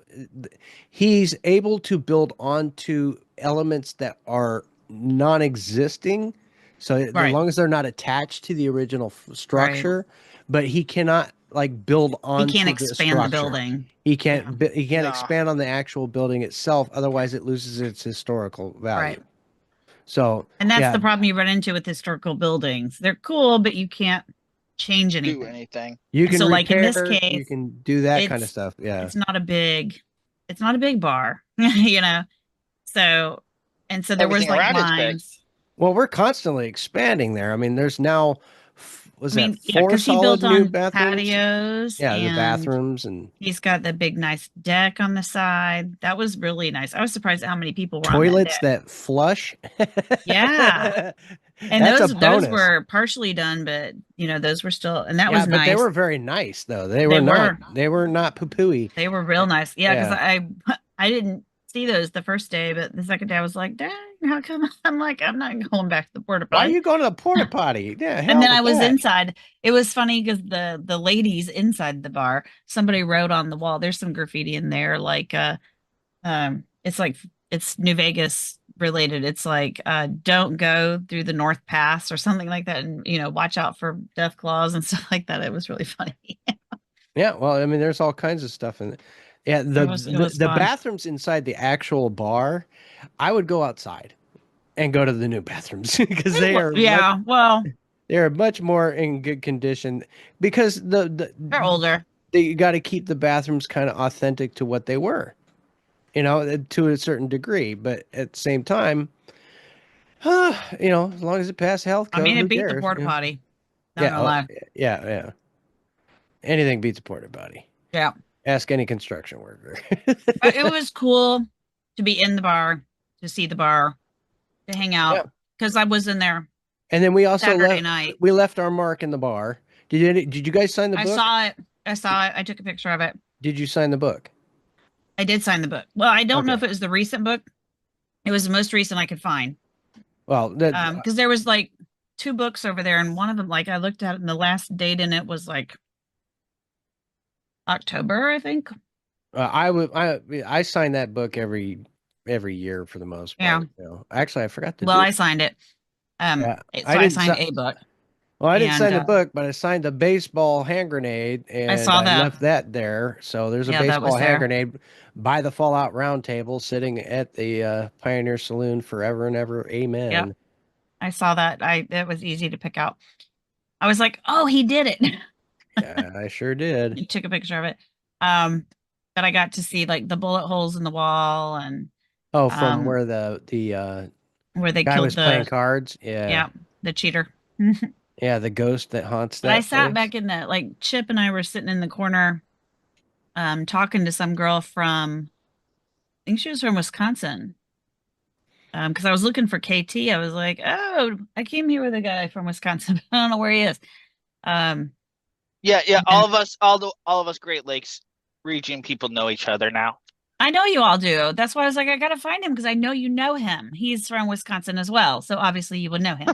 he's able to build onto elements that are non-existing. So as Right. long as they're not attached to the original Right. structure, but he cannot like build He can't onto the expand the structure. building. He Yeah. can't he can't No. expand on the actual building itself, otherwise it loses its historical value. Right. So And that's yeah, the problem you run into with historical buildings. They're cool, but you can't change Do anything. anything. you And can so like in this repair, you case, can do that kind of it's stuff. Yeah. it's not a big it's not a big bar, you know. So and so there was Everything like around it's big. lines. Well, we're constantly expanding there. I mean, there's now, was I that mean, yeah, four because he solid built new on bathrooms? patios Yeah, the and bathrooms and he's got the big nice deck on the side. That was really nice. I was surprised how many people were on that toilets deck. that flush. Yeah. And That's a those bonus. were partially done, but those were still and that Yeah, was but they nice. were very nice though. They They were not were. they were not poo-pooey. They were real nice. Yeah, because Yeah. I didn't see those the first day, but the second day I was like, dang, how come I'm like, I'm not going back to the porta Why are potty. you going to the porta potty? Yeah, And hell then I with was that. inside. It was funny because the ladies inside the bar, somebody wrote on the wall, there's some graffiti in there, like it's like it's New Vegas related. It's like don't go through the North Pass or something like that, and watch out for death claws and stuff like that. It was really funny. Yeah, well, I mean, there's all kinds of stuff in it. Yeah, It was the fun. bathrooms inside the actual bar, I would go outside and go to the new bathrooms because Yeah, well, they're much more in good condition because they're older. you got to keep the bathrooms kind of authentic to what they were, to a certain degree. But at the same time, as long as it passed health I code, mean, who it beat the cares? porta potty. Not Yeah, gonna lie. yeah, yeah. Anything beats a porta potty. Yeah. Ask any construction worker. But it was cool to be in the bar, to see the bar, to hang Yeah. out because I was in there And then we also Saturday left night. we left our mark in the bar. Did you guys sign the I book? saw it. I saw it. I took a picture of it. Did you sign the book? I did sign the book. Well, I don't know Okay. if it was the recent book. It was the most recent I could find. Well, that Because there was like two books over there, and one of them, like I looked at it, and the last date in it was like October, I think. I sign that book every year for the most Yeah. part. Actually, I forgot to Well, do. I signed it. Yeah, So I signed a book, I didn't and sign the book, but I signed the baseball hand grenade, I and saw I that. left that there. So there's a Yeah, that baseball was hand there. grenade by the Fallout Round Table, sitting at the Pioneer Saloon forever and ever. Yep, Amen. I saw that. It was easy to pick out. I was like, oh, he did it. Yeah, I sure did. I took a picture of it. Um, but I got to see like the bullet holes in the wall and Oh, from um where the where they guy was killed playing the cards. Yeah, yeah, the cheater. yeah, the ghost that haunts But I that sat place. back in the like Chip and I were sitting in the corner talking to some girl from I think she was from Wisconsin. Because I was looking for KT. I was like, oh, I came here with a guy from Wisconsin. I don't know where he is. Um Yeah. and All of us Great Lakes region people know each other now. I know you all do. That's why I was like, I gotta find him because I know you know him. He's from Wisconsin as well. So obviously you would know him.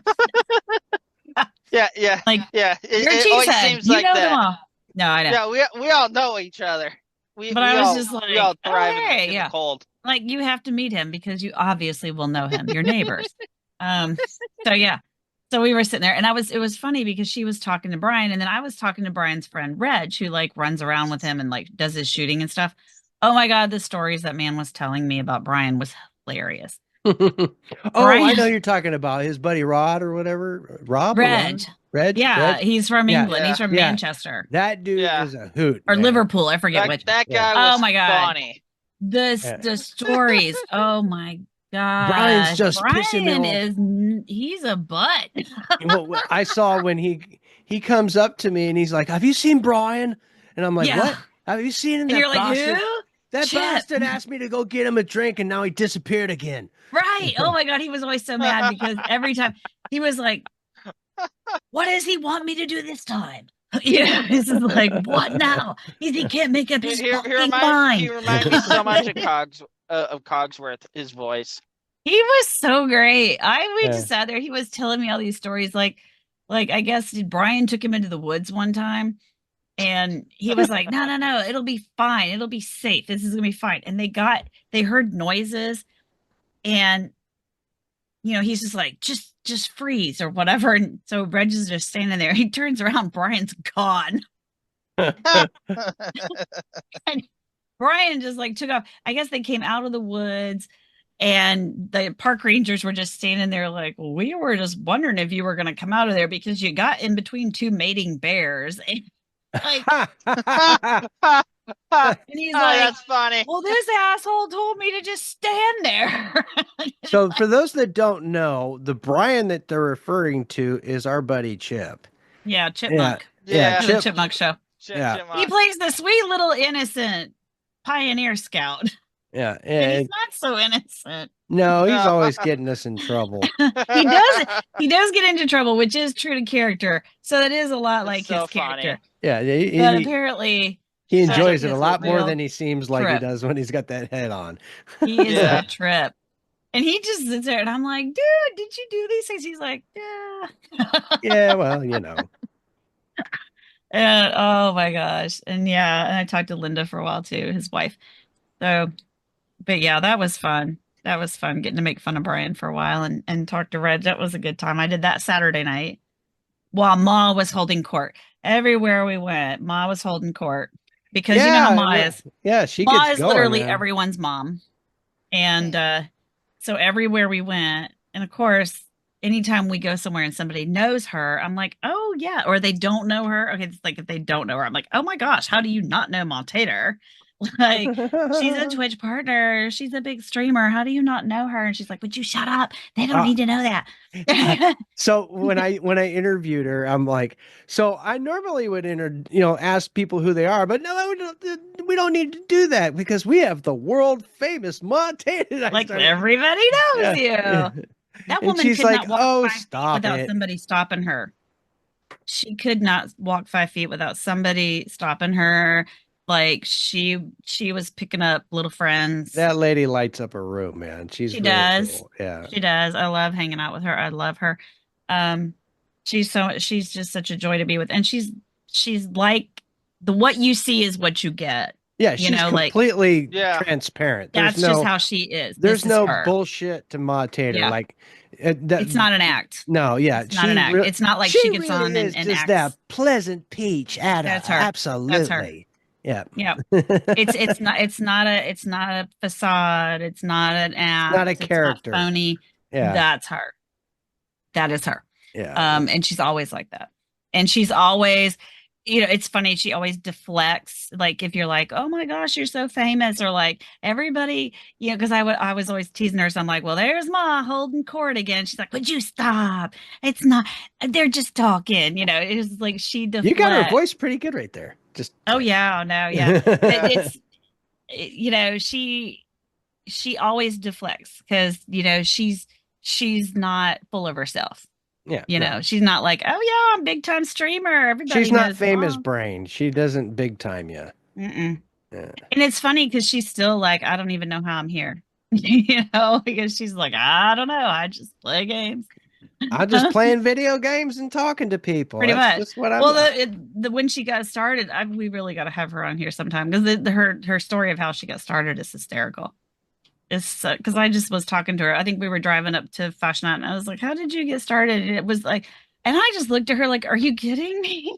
Yeah, yeah, Like yeah. you're It always Cheesehead. seems You like know them that. all. No, I know. Yeah, we all know each other. But I was just We all like, thrive oh hey, in the yeah. cold. Like you have to meet him because you obviously will know him. You're neighbors. Um, so yeah. So we were sitting there and it was funny because she was talking to Brian and then I was talking to Brian's friend Reg, who like runs around with him and like does his shooting and stuff. Oh my God, the stories that man was telling me about Brian was hilarious. Oh, I Brian know you're talking about his buddy Rod or whatever. Rob or Reg. Rod? Reg? Yeah, he's from Yeah, England. Yeah, He's from yeah. Manchester That dude yeah. is a hoot, or man. Liverpool. I forget which. That Yeah. guy Oh was my God. funny. Yeah. The stories. Oh my Brian's God. just pissing me Brian off. is he's a butt. Well, I saw when he comes up to me and he's like, "Have you seen Brian?" And I'm like, Yeah. "What? Have you seen And you're that like, bastard? who? That Chip. bastard asked me to go get him a drink and now he disappeared again." Right. Oh my God. He was always so mad because every time he was like, what does he want me to do this time? Yeah. This is like, what now? He can't make up his fucking He mind. remind me so much of Cogsworth, his voice. He was so great. We Yeah. just sat there. He was telling me all these stories. Like I guess Brian took him into the woods one time, and he was like, "No, no, no, it'll be fine. It'll be safe. This is gonna be fine." And they heard noises, and he's just like, just freeze or whatever. And so Reg is just standing there. He turns around, Brian's gone, and Brian just like took off. I guess they came out of the woods and the park rangers were just standing there like, we were just wondering if you were going to come out of there because you got in between two mating bears. And like, and he's like, that's funny. well, this asshole told me to just stand there. So for those that don't know, the Brian that they're referring to is our buddy Chip. Yeah, Yeah. Chipmunk. Yeah, For the Chip. Chipmunk Show. Yeah. He plays the sweet little innocent pioneer scout. Yeah. And he's And not so innocent. no, he's No. always getting us in trouble. He does get into trouble, which is true to character. So it is a lot It's like so his character. Yeah, But apparently he such enjoys a it a lot more real than he seems like he trip. does when he's got that head on. He is Yeah. a trip. And he just sits there and I'm like, dude, did you do these things? He's like, yeah. Yeah, well, And oh my gosh. And yeah, and I talked to Linda for a while too, his wife. So, but yeah, that was fun. That was fun getting to make fun of Brian for a while and talk to Reg. That was a good time. I did that Saturday night while Ma was holding court. Everywhere we went, Ma was holding court because you know how Ma is. Yeah, she Ma gets is going, literally man. everyone's mom. And so everywhere we went, and of course, anytime we go somewhere and somebody knows her, I'm like, oh yeah, or they don't know her. Okay, it's like if they don't know her, I'm like, oh my gosh, how do you not know Ma Tater? Like, she's a Twitch partner. She's a big streamer. How do you not know her? And she's like, would you shut up? They don't Uh, need to know that. so when I interviewed her, I'm like, so I normally would ask people who they are, but no, we don't need to do that because we have the world famous Montana. I Like, started, everybody knows yeah, you. yeah. That And woman she's could like, not walk "Oh, 5 feet stop without it." somebody stopping her. She could not walk 5 feet without somebody stopping her. Like, she was picking up little friends. That lady lights up a room, man. She's She really does. cool. Yeah. She does. I love hanging out with her. I love her. Um, she's just such a joy to be with. And she's like the what you see is what you get. Yeah, You she's know, like completely Yeah. transparent. that's just how she is. There's This is no her. bullshit to Ma Tater. Yeah. Like It's not an act. no, yeah, It's not an act. It's not like she gets really on is and just that acts. pleasant peach. Ada, That's her. That's her. absolutely. Yeah. Yeah. It's not a facade. It's not an Not a act. It's not character. phony. Yeah. That's her. That is her. Yeah. And she's always like that. And she's always, it's funny, she always deflects. Like, if you're like, oh my gosh, you're so famous, or like everybody, because I was always teasing her. So I'm like, well, there's Ma holding court again. She's like, would you stop? It's not, they're just talking, it was like she You got her deflects. voice pretty good right there. Just Oh yeah, no, yeah. But she always deflects because she's not full of herself. yeah. No. She's not like, oh yeah, I'm big time streamer. Everybody She's not knows famous Mom. brain. She doesn't big time you. Mm-mm. Yeah. And it's funny because she's still like, I don't even know how I'm here. Because she's like, I don't know. I just play games. I'm just playing video games and talking to people. Pretty That's much. just what I'm. Well, when she got started, we really got to have her on here sometime because her story of how she got started is hysterical. It's because I just was talking to her. I think we were driving up to Fashion and I was like, "How did you get started?" And it was like, and I just looked at her like, "Are you kidding me?"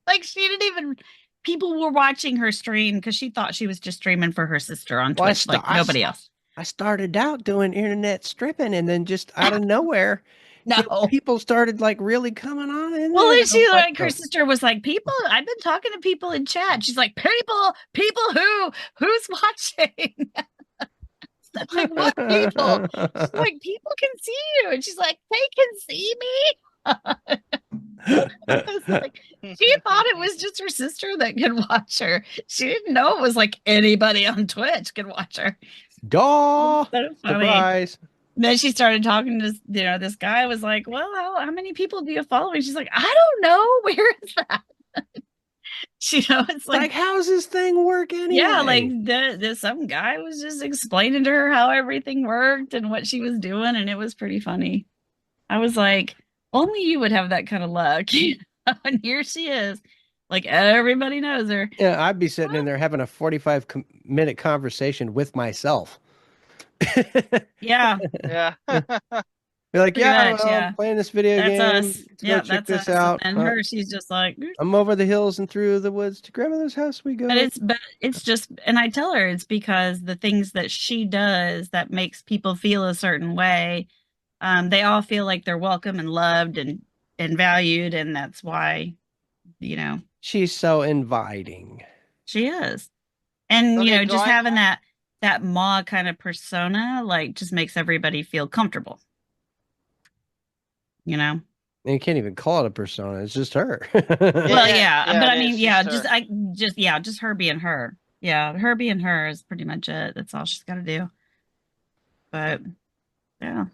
Like, she didn't even. People were watching her stream because she thought she was just streaming for her sister on Twitch, like nobody else. I started out doing internet stripping, and then just out of nowhere, No. people started like really coming on in Well, there. and she like her sister was like, people, I've been talking to people in chat. She's like, people who's watching? I'm like, what people? She's like, people can see you. And she's like, they can see me. I was like, she thought it was just her sister that could watch her. She didn't know it was like anybody on Twitch could watch her. Daw! So funny. Surprise. Then she started talking to this guy was like, well, how many people do you follow? And she's like, I don't know. Where is that? It's like, how's this thing work anyway? Yeah, like some guy was just explaining to her how everything worked and what she was doing, and it was pretty funny. I was like, only you would have that kind of luck. And here she is. Like, everybody knows her. Yeah, I'd be sitting in there having a 45-minute conversation with myself. Yeah. Yeah. Be like, Much, I'm playing this video game. Us. Yeah, check that's this us. out. And her, she's just like, I'm over the hills and through the woods to grandmother's house we go. But it's just, and I tell her it's because the things that she does that makes people feel a certain way, they all feel like they're welcome and loved and valued, and that's why, she's so inviting. She is. And Okay, just having that Ma kind of persona, like, just makes everybody feel comfortable. And you can't even call it a persona. It's just her. Well, yeah, but I mean, just just her being her. Yeah, her being her is pretty much it. That's all she's got to do. But yeah,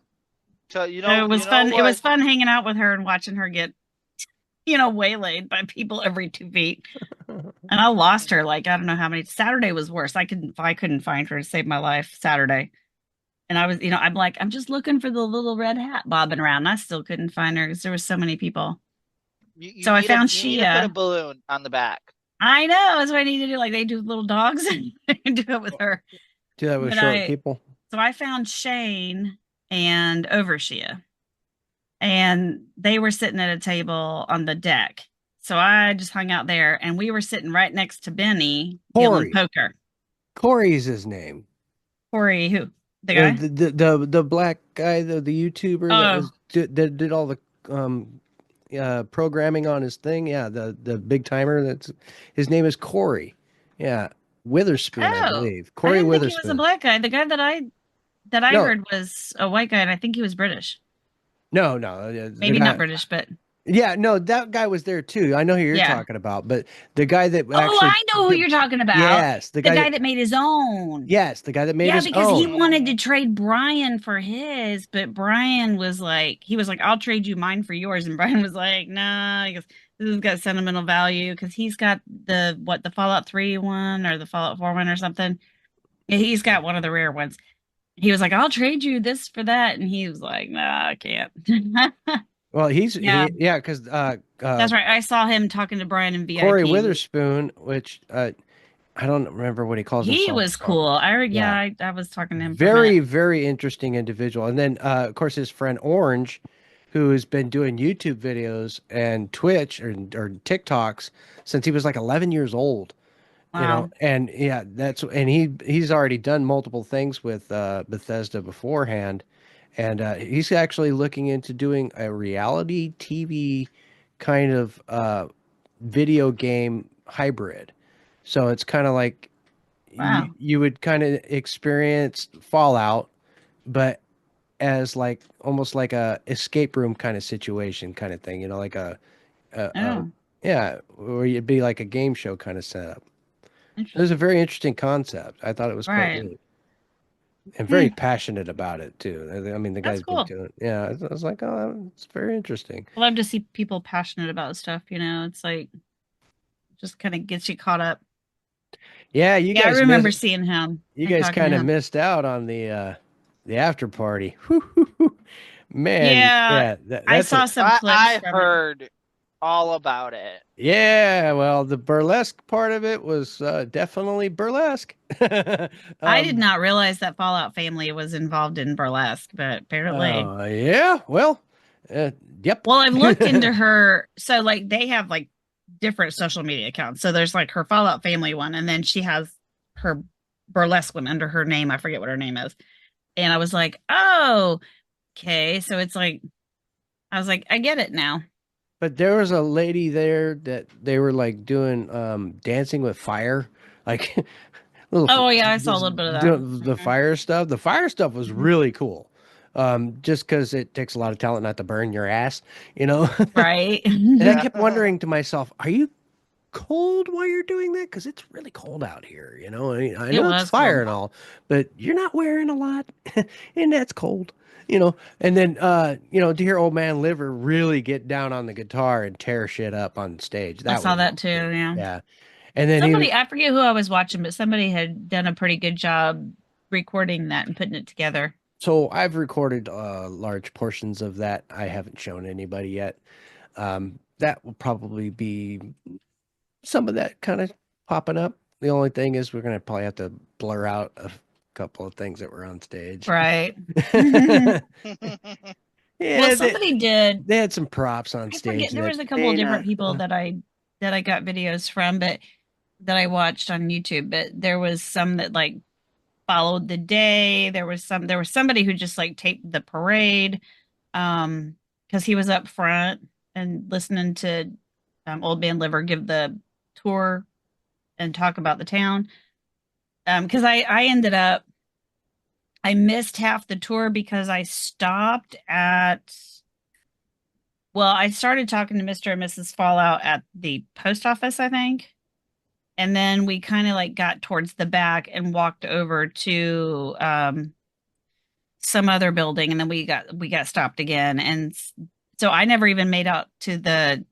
so it was fun. It was fun hanging out with her and watching her get, waylaid by people every 2 feet. And I lost her. Like, I don't know how many. Saturday was worse. I couldn't find her to save my life Saturday. And I was, I'm like, I'm just looking for the little red hat bobbing around. And I still couldn't find her because there were so many people. So I found Shia. You put a balloon on the back. I know. That's what I need to do. Like, they do with little dogs and do it with her. Do that with short people. So I found Shane and Overshia. And they were sitting at a table on the deck. So I just hung out there, and we were sitting right next to Benny dealing poker. Corey's his name. Corey, who? The guy? The black guy, the YouTuber that did all the programming on his thing. Yeah, the big timer. His name is Corey. Yeah. Witherspoon, I Oh, believe. I Corey didn't think he was a Witherspoon. black guy. The guy that I No, heard was a white guy, and I think he was British. no. The Maybe not guy. British, but Yeah, no, that guy was there too. I know who you're yeah. talking about, but the guy that Oh, actually, I know who you're talking about. yes, the The guy guy that, that made his own. yes, the guy that made Yeah, his because he own. wanted to trade Brian for his, but Brian was like, he was like, I'll trade you mine for yours. And Brian was like, nah, he goes, this has got sentimental value because he's got the Fallout 3 one or the Fallout 4 one or something. Yeah, he's got one of the rare ones. He was like, I'll trade you this for that. And he was like, nah, I can't. Well, Yeah, yeah, because that's right. I saw him talking to Brian in Corey VIP. Witherspoon, which I don't remember what he calls He himself. was cool. Yeah, Yeah, I was talking to him for a minute. very interesting individual. And then of course his friend Orange, who has been doing YouTube videos and Twitch or TikToks since he was like 11 years old. Wow. And yeah, and he's already done multiple things with Bethesda beforehand, and he's actually looking into doing a reality TV kind of video game hybrid. So it's kind of like Wow. you would kind of experience Fallout, but as like almost like a escape room kind of situation kind of thing, like a Oh, yeah, where you'd be like a game show kind of setup. It was a interesting. very interesting concept. I thought it was quite Right. neat and very Hmm. passionate about it too. I mean, the That's guy's been cool. doing, yeah, I was like, oh, it's very interesting. I love to see people passionate about stuff, you know. It's like just kind of gets you caught up. Yeah, Yeah, I remember seeing him you and guys talking to kind of him. missed out on the after party. Whew, whew, whew. Man, Yeah, yeah, I that's a saw some clips I from it. heard all about it. yeah. Well, the burlesque part of it was definitely burlesque. I did um, not realize that Fallout family was involved in burlesque, but apparently. yeah. Well, uh, yep. Well, I've looked into her. So, like, they have like different social media accounts. So, there's like her Fallout family one, and then she has her burlesque one under her name. I forget what her name is. And I was like, oh, okay. So, it's like, I was like, I get it now. But there was a lady there that they were like doing dancing with fire, like little Oh, yeah. I saw a just little bit of that. doing the Mhm. fire stuff. The fire stuff was Mhm. really cool. Just because it takes a lot of talent not to burn your ass, you know. Right. And I Yeah. kept wondering to myself, are you cold while you're doing that? Because it's really cold out here, I mean, I It know it's was fire cool. and all, but you're not wearing a lot, and that's cold, And then, to hear Old Man Liver really get down on the guitar and tear shit up on stage, I that saw was that too. awesome. Yeah. Yeah. And then he was, Somebody, I forget who I was watching, but somebody had done a pretty good job recording that and putting it together. so I've recorded large portions of that. I haven't shown anybody yet. That will probably be some of that kind of popping up. The only thing is we're gonna probably have to blur out a couple of things that were on stage. Right. Well, Yeah, they, somebody did. they had some props on I forget. stage There that was a couple may of different not. people that I got videos from, but that I watched on YouTube. But there was some that like followed the day. There was somebody who just like taped the parade, because he was up front and listening to Old Man Liver give the tour and talk about the town. Because I ended up I missed half the tour because I stopped at well, I started talking to Mr. and Mrs. Fallout at the post office, I think. And then we kind of like got towards the back and walked over to some other building, and then we got stopped again. So I never even made out to the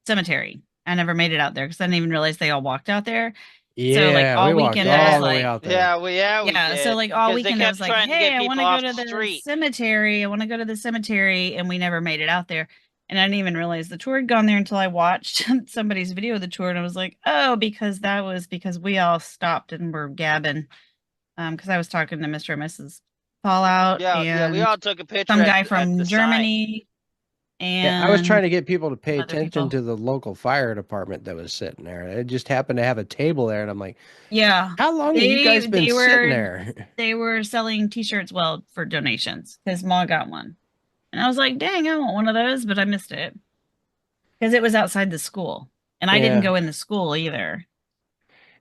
cemetery. I never made it out there because I didn't even realize they all walked out there. So like Yeah, we all walked weekend I was all the way like, out there. Yeah, we yeah, so did like all because they weekend I was kept like, trying to "Hey, get I want people to go off to the the street. cemetery. I want to go to the cemetery," and we never made it out there. And I didn't even realize the tour had gone there until I watched somebody's video of the tour, and I was like, "Oh, because that was because we all stopped and were gabbing." Because I was talking to Mr. and Mrs. Fallout Yeah, we and all took a picture some at guy the from sign. Germany Yeah, I was trying and to get people to pay some other attention people. to the local fire department that was sitting there. It just happened to have a table there, and I'm like, Yeah, how long have you they guys been they sitting were there? they were selling T-shirts well for donations because Ma got one. And I was like, dang, I want one of those, but I missed it because it was outside the school. And I didn't Yeah. go in the school either.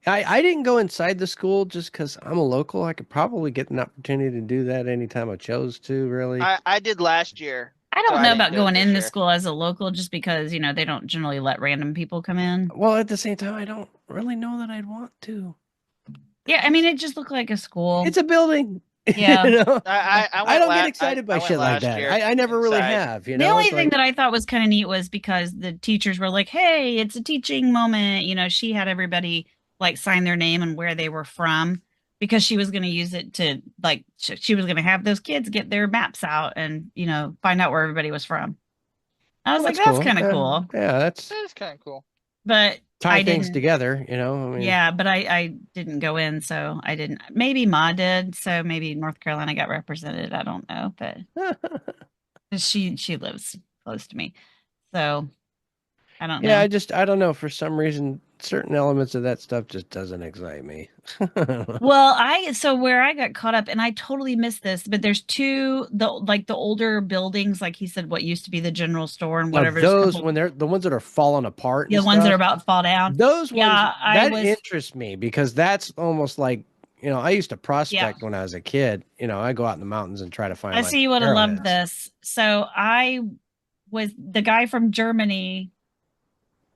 I didn't go inside the school just because I'm a local. I could probably get an opportunity to do that anytime I chose to, really. I did last year, I so don't I know didn't about do it going this into year. school as a local just because, they don't generally let random people come in. Well, at the same time, I don't really know that I'd want to. Yeah, I mean, it just looked like a school. It's a building. Yeah. You know, I I went don't get excited I by went shit like last that. year I never really inside. have, The It's only thing like, that I thought was kind of neat was because the teachers were like, "Hey, it's a teaching moment." She had everybody like sign their name and where they were from because she was going to use it to like she was going to have those kids get their maps out and, find out where everybody was from. I was well, like, that's "That's cool. kind of cool." Yeah, that's That is kind of cool. But tie I things didn't together, I mean, yeah, but I didn't go in, so I didn't. Maybe Ma did, so maybe North Carolina got represented. I don't know, but she lives close to me, so I don't yeah, know. I don't know. For some reason, certain elements of that stuff just doesn't excite me. Well, so where I got caught up, and I totally missed this, but there's the older buildings, like he said, what used to be the general store and Now, whatever. There's a those couple, when they're the ones that are falling apart and the ones that are stuff, about to fall down. those ones Yeah, I that was. interest me because that's almost like, I used to Yeah, prospect when I was a kid. I go out in the mountains and try to find I like see you would have loved arrowheads. this. So I was the guy from Germany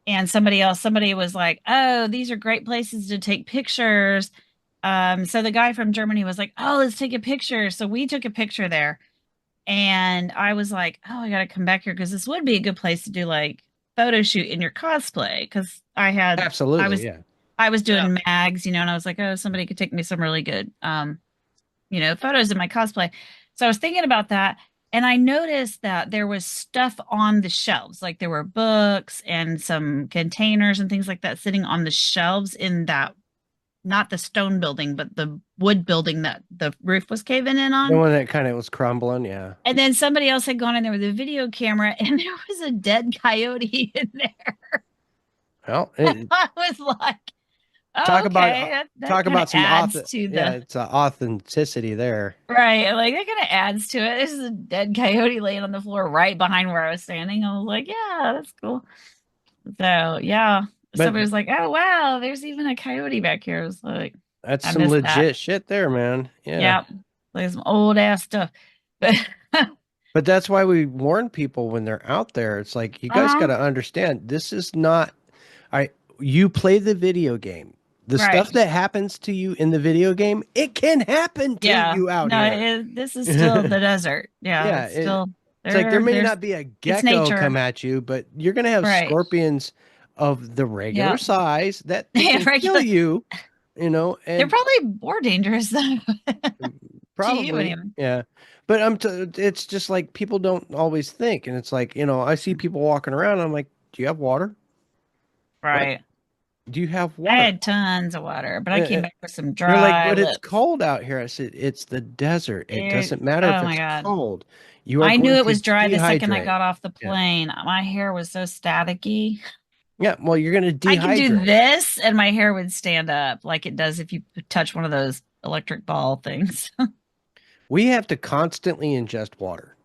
and somebody was like, "Oh, these are great places to take pictures." So the guy from Germany was like, "Oh, let's take a picture." So we took a picture there, and I was like, "Oh, I gotta come back here because this would be a good place to do like photo shoot in your cosplay." Because I Absolutely, was, yeah. I was Yeah. doing mags, and I was like, "Oh, somebody could take me some really good, photos in my cosplay." So I was thinking about that, and I noticed that there was stuff on the shelves, like there were books and some containers and things like that sitting on the shelves in that, not the stone building, but the wood building that the roof was caving in The on. one that kind of was crumbling, yeah. And then somebody else had gone in there with a video camera, and there was a dead coyote in there. Well, I was like, oh, talk about okay, that talk kind of about some adds to yeah, the it's authenticity there. right. Like that kind of adds to it. This is a dead coyote laying on the floor right behind where I was standing. I was like, yeah, that's cool. So yeah, But somebody was like, oh wow, there's even a coyote back here. I was like, that's I some missed that. legit shit there, man. Yeah. Yeah, like some old ass stuff. But But that's why we warn people when they're out there. It's like you guys got uh-huh. to understand this is not I you play the video game. The Right. stuff that happens to you in the video game, it can happen to Yeah. you out No, here. this is still the desert. Yeah, Yeah, it's still it's like there may there's not be a it's gecko come nature. at you, but you're gonna have Right. scorpions of the regular Yeah. size that they Yeah, can kill regular. you, They're and probably more dangerous though to you probably, anyway. yeah. But it's just like people don't always think, and it's like, I see people walking around. I'm like, do you have water? What? Right. Do you have I water? had tons of water, but Uh, I came uh, back with some They're like, dry but it's lips. cold out here. I said, it's the desert. It doesn't matter if Oh my it's God. cold. You are I knew going it to was dry the second I dehydrate. got off the Yeah. plane. My hair was so staticky. Yeah. Well, you're going to I could do dehydrate. this and my hair would stand up like it does if you touch one of those electric ball things. We have to constantly ingest water.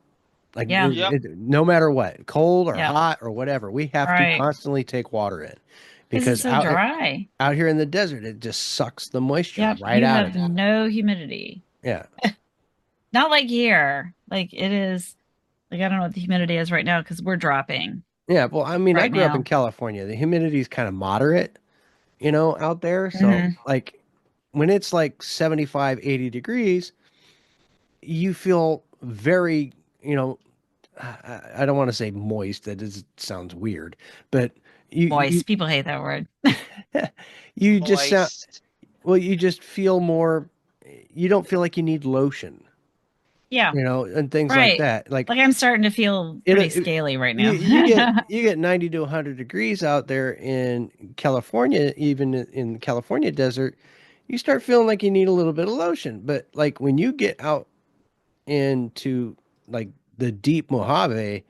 Like Yeah. Yep. no matter what, cold or Yeah. hot or whatever, we have to Right. constantly take water in Because it's because so dry. out here in the desert, it just sucks the moisture Yep. right You out have of you. no humidity. Yeah. Not like here. Like it is, like I don't know what the humidity is right now because we're dropping Yeah. Well, I mean, I right grew up in now. California. The humidity is kind of moderate, out there. So Hmm. like when it's like 75, 80 degrees, you feel very, I don't want to say moist. Sounds weird, but you Moist. People hate that word. you just sound Moist. well. You just feel more. You don't feel like you need lotion, Yeah. and things like Right. that. Like Like I'm starting to feel pretty scaly right you now. you get 90 to 100 degrees out there in California, even in the California desert, you start feeling like you need a little bit of lotion. But like when you get out into like the deep Mojave,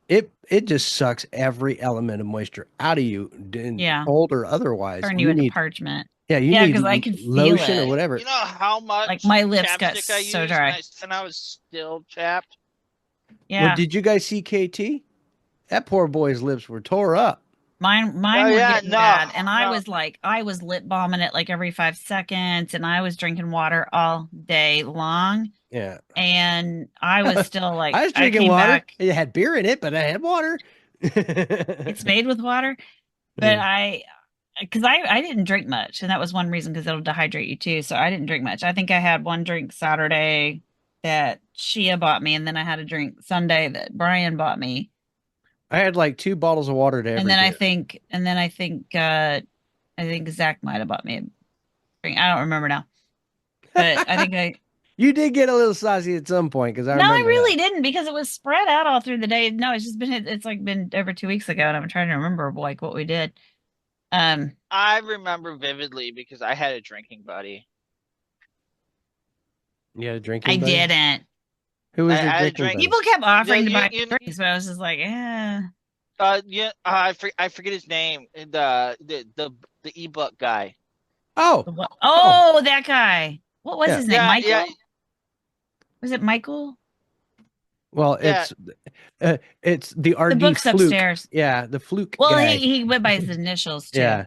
it just sucks every element of moisture out of you, Yeah. cold or otherwise. Turn you You into need parchment. yeah, you Yeah, need because I could feel lotion or it. whatever. You know how Like much my lips got chapstick I so used dry. and I was still chapped? Well, Yeah. did you guys see KT? That poor boy's lips were tore up. Mine Oh were yeah, getting no, bad, and no. I was lip balming it like every 5 seconds, and I was drinking water all day long, Yeah. and I was still I like, was I drinking came water. back. It had beer in it, but I had water. It's made with water, but Yeah. because I didn't drink much, and that was one reason because it'll dehydrate you too. So I didn't drink much. I think I had one drink Saturday that Shia bought me, and then I had a drink Sunday that Brian bought me. I had like 2 bottles of water to And every then beer. I think Zach might have bought me a drink. I don't remember now. But I think I You did get a little saucy at some point because I no, I remember really that. didn't because it was spread out all through the day. No, it's like been over 2 weeks ago, and I'm trying to remember like what we did. Um, I remember vividly because I had a drinking buddy. You had a I drinking buddy? didn't. Who was your I had a drinking drink. buddy? People kept Yeah, offering to buy me drinks, but I was just like, yeah. I forget his name. The ebook guy. Oh, oh, Oh, that guy. What was yeah. his name? Yeah, yeah, Michael? Was it Michael? Well, yeah. it's the The RD book's Fluke. upstairs. Yeah, the Fluke Well, guy. he went by his initials too. Yeah,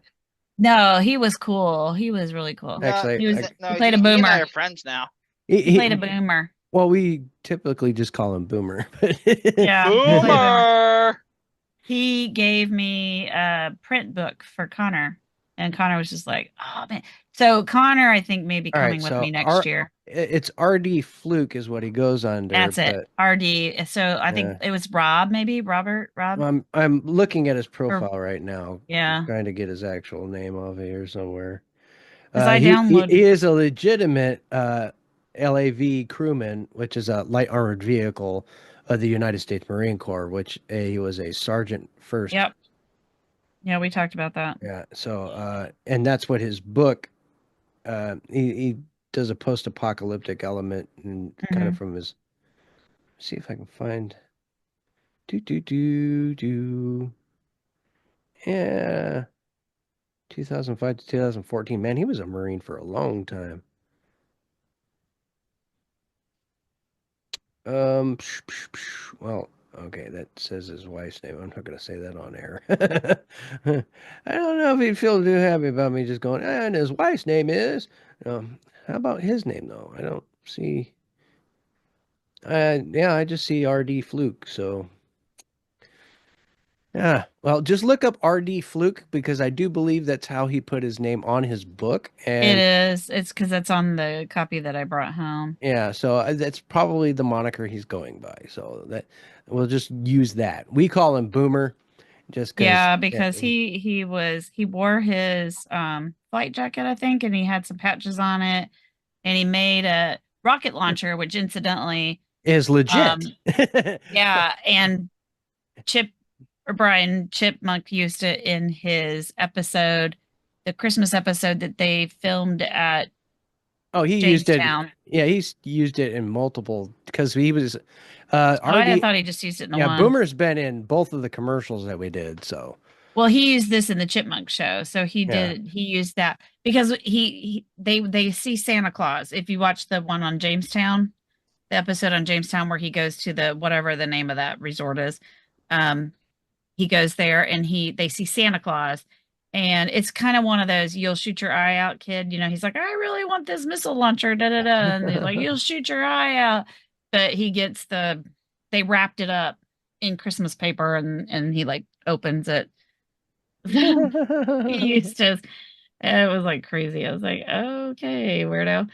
No, he was cool. He was really cool. No, actually, He no. played a He and I boomer. are friends now. he, He played a he, boomer. well, we typically just call him Boomer. Yeah, he played a boomer. Boomer. He gave me a print book for Connor, and Connor was just like, "Oh man!" So Connor, I think, may be All right, coming with so me next year. it's RD Fluke is what he goes under, That's it, but RD. So I think yeah. it was Rob, maybe Rob, I'm looking at his or profile right now, yeah, trying to get his actual name off here somewhere. because I He download. is a legitimate LAV crewman, which is a light armored vehicle of the United States Marine Corps, which he was a sergeant first. Yep, yeah, we talked about that. Yeah. So, and that's what his book. He does a post apocalyptic element and kind of Hmm. from his. See if I can find. Do do do do. Yeah. 2005 to 2014. Man, he was a Marine for a long time. Well, okay, that says his wife's name. I'm not going to say that on air. I don't know if he'd feel too happy about me just going, and his wife's name is. How about his name, though? I don't see. Yeah, I just see RD Fluke. So, yeah. Well, just look up RD Fluke because I do believe that's how he put his name on his book. It And is. It's because it's on the copy that I brought home. yeah, so that's probably the moniker he's going by. So that we'll just use that. We call him Boomer just because. Yeah, Yeah. because he wore his flight jacket, I think, and he had some patches on it, and he made a rocket launcher, which incidentally, Is legit. um, yeah, and Chip or Brian Chipmunk used it in his episode, the Christmas episode that they filmed at Oh, he used it. Jamestown. Yeah, he's used it in multiple because he was Oh, I RD. thought he just used it in the Yeah, one. Boomer's been in both of the commercials that we did. So Well, he used this in the Chipmunk show, so yeah. he used that because they see Santa Claus. If you watch the one on Jamestown, the episode on Jamestown where he goes to the whatever the name of that resort is, um, he goes there and he they see Santa Claus, and it's kind of one of those you'll shoot your eye out kid. You know, he's like, I really want this missile launcher, da da da, and they're like, you'll shoot your eye out, but he gets they wrapped it up in Christmas paper and he like opens it. He used to, it was like crazy. I was like, okay, weirdo.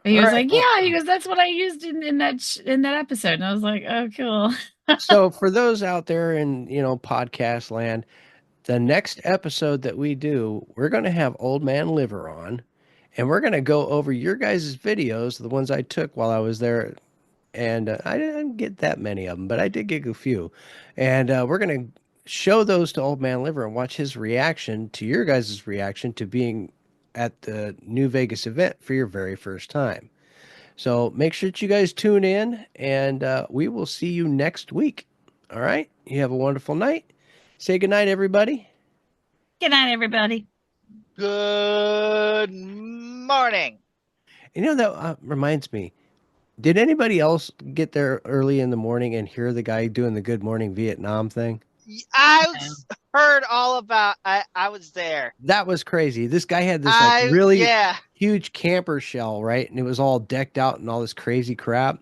He All was right. like, Well, yeah. He goes, that's what I used in that episode. And I was like, oh, cool. so for those out there in podcast land, the next episode that we do, we're going to have Old Man Liver on, and we're going to go over your guys' videos, the ones I took while I was there. And I didn't get that many of them, but I did get a few. And we're going to show those to Old Man Liver and watch his reaction to your guys' reaction to being at the New Vegas event for your very first time. So make sure that you guys tune in, and we will see you next week. All right? You have a wonderful night. Say goodnight, everybody. Good night, everybody. Good morning. That reminds me. Did anybody else get there early in the morning and hear the guy doing the Good Morning Vietnam thing? heard all about. I was there. That was crazy. This guy had this like really Yeah. huge camper shell, right? And it was all decked out and all this crazy crap.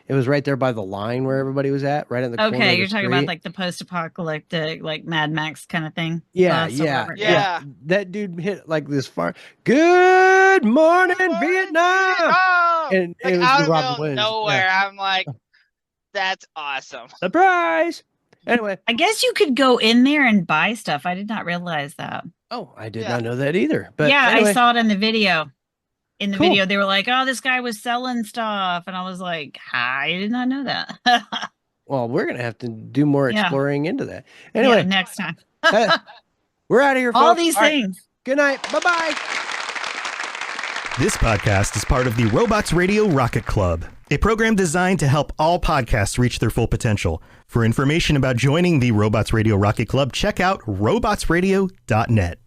It was right there by the line where everybody was at, right in the corner of Okay, the you're talking about street. like the post-apocalyptic, like Mad Max kind of thing. Yeah, Civil yeah, War. Yeah. That dude hit like this far. Good morning, Vietnam. Oh, And like it was out the of the Robin middle of Williams. nowhere. Yeah. I'm like, that's awesome. Surprise. Anyway. I guess you could go in there and buy stuff. I did not realize that. Oh, I did Yeah. not know that either. But yeah, anyway, I saw it in the video. In the Cool. video, they were like, "Oh, this guy was selling stuff," and I was like, "I did not know that." well, we're gonna have to do more Yeah. exploring into that. Yeah, Anyway, next time. we're out of here, folks. All these right. things. Good night. Bye-bye. This podcast is part of the Robots Radio Rocket Club, a program designed to help all podcasts reach their full potential. For information about joining the Robots Radio Rocket Club, check out robotsradio.net.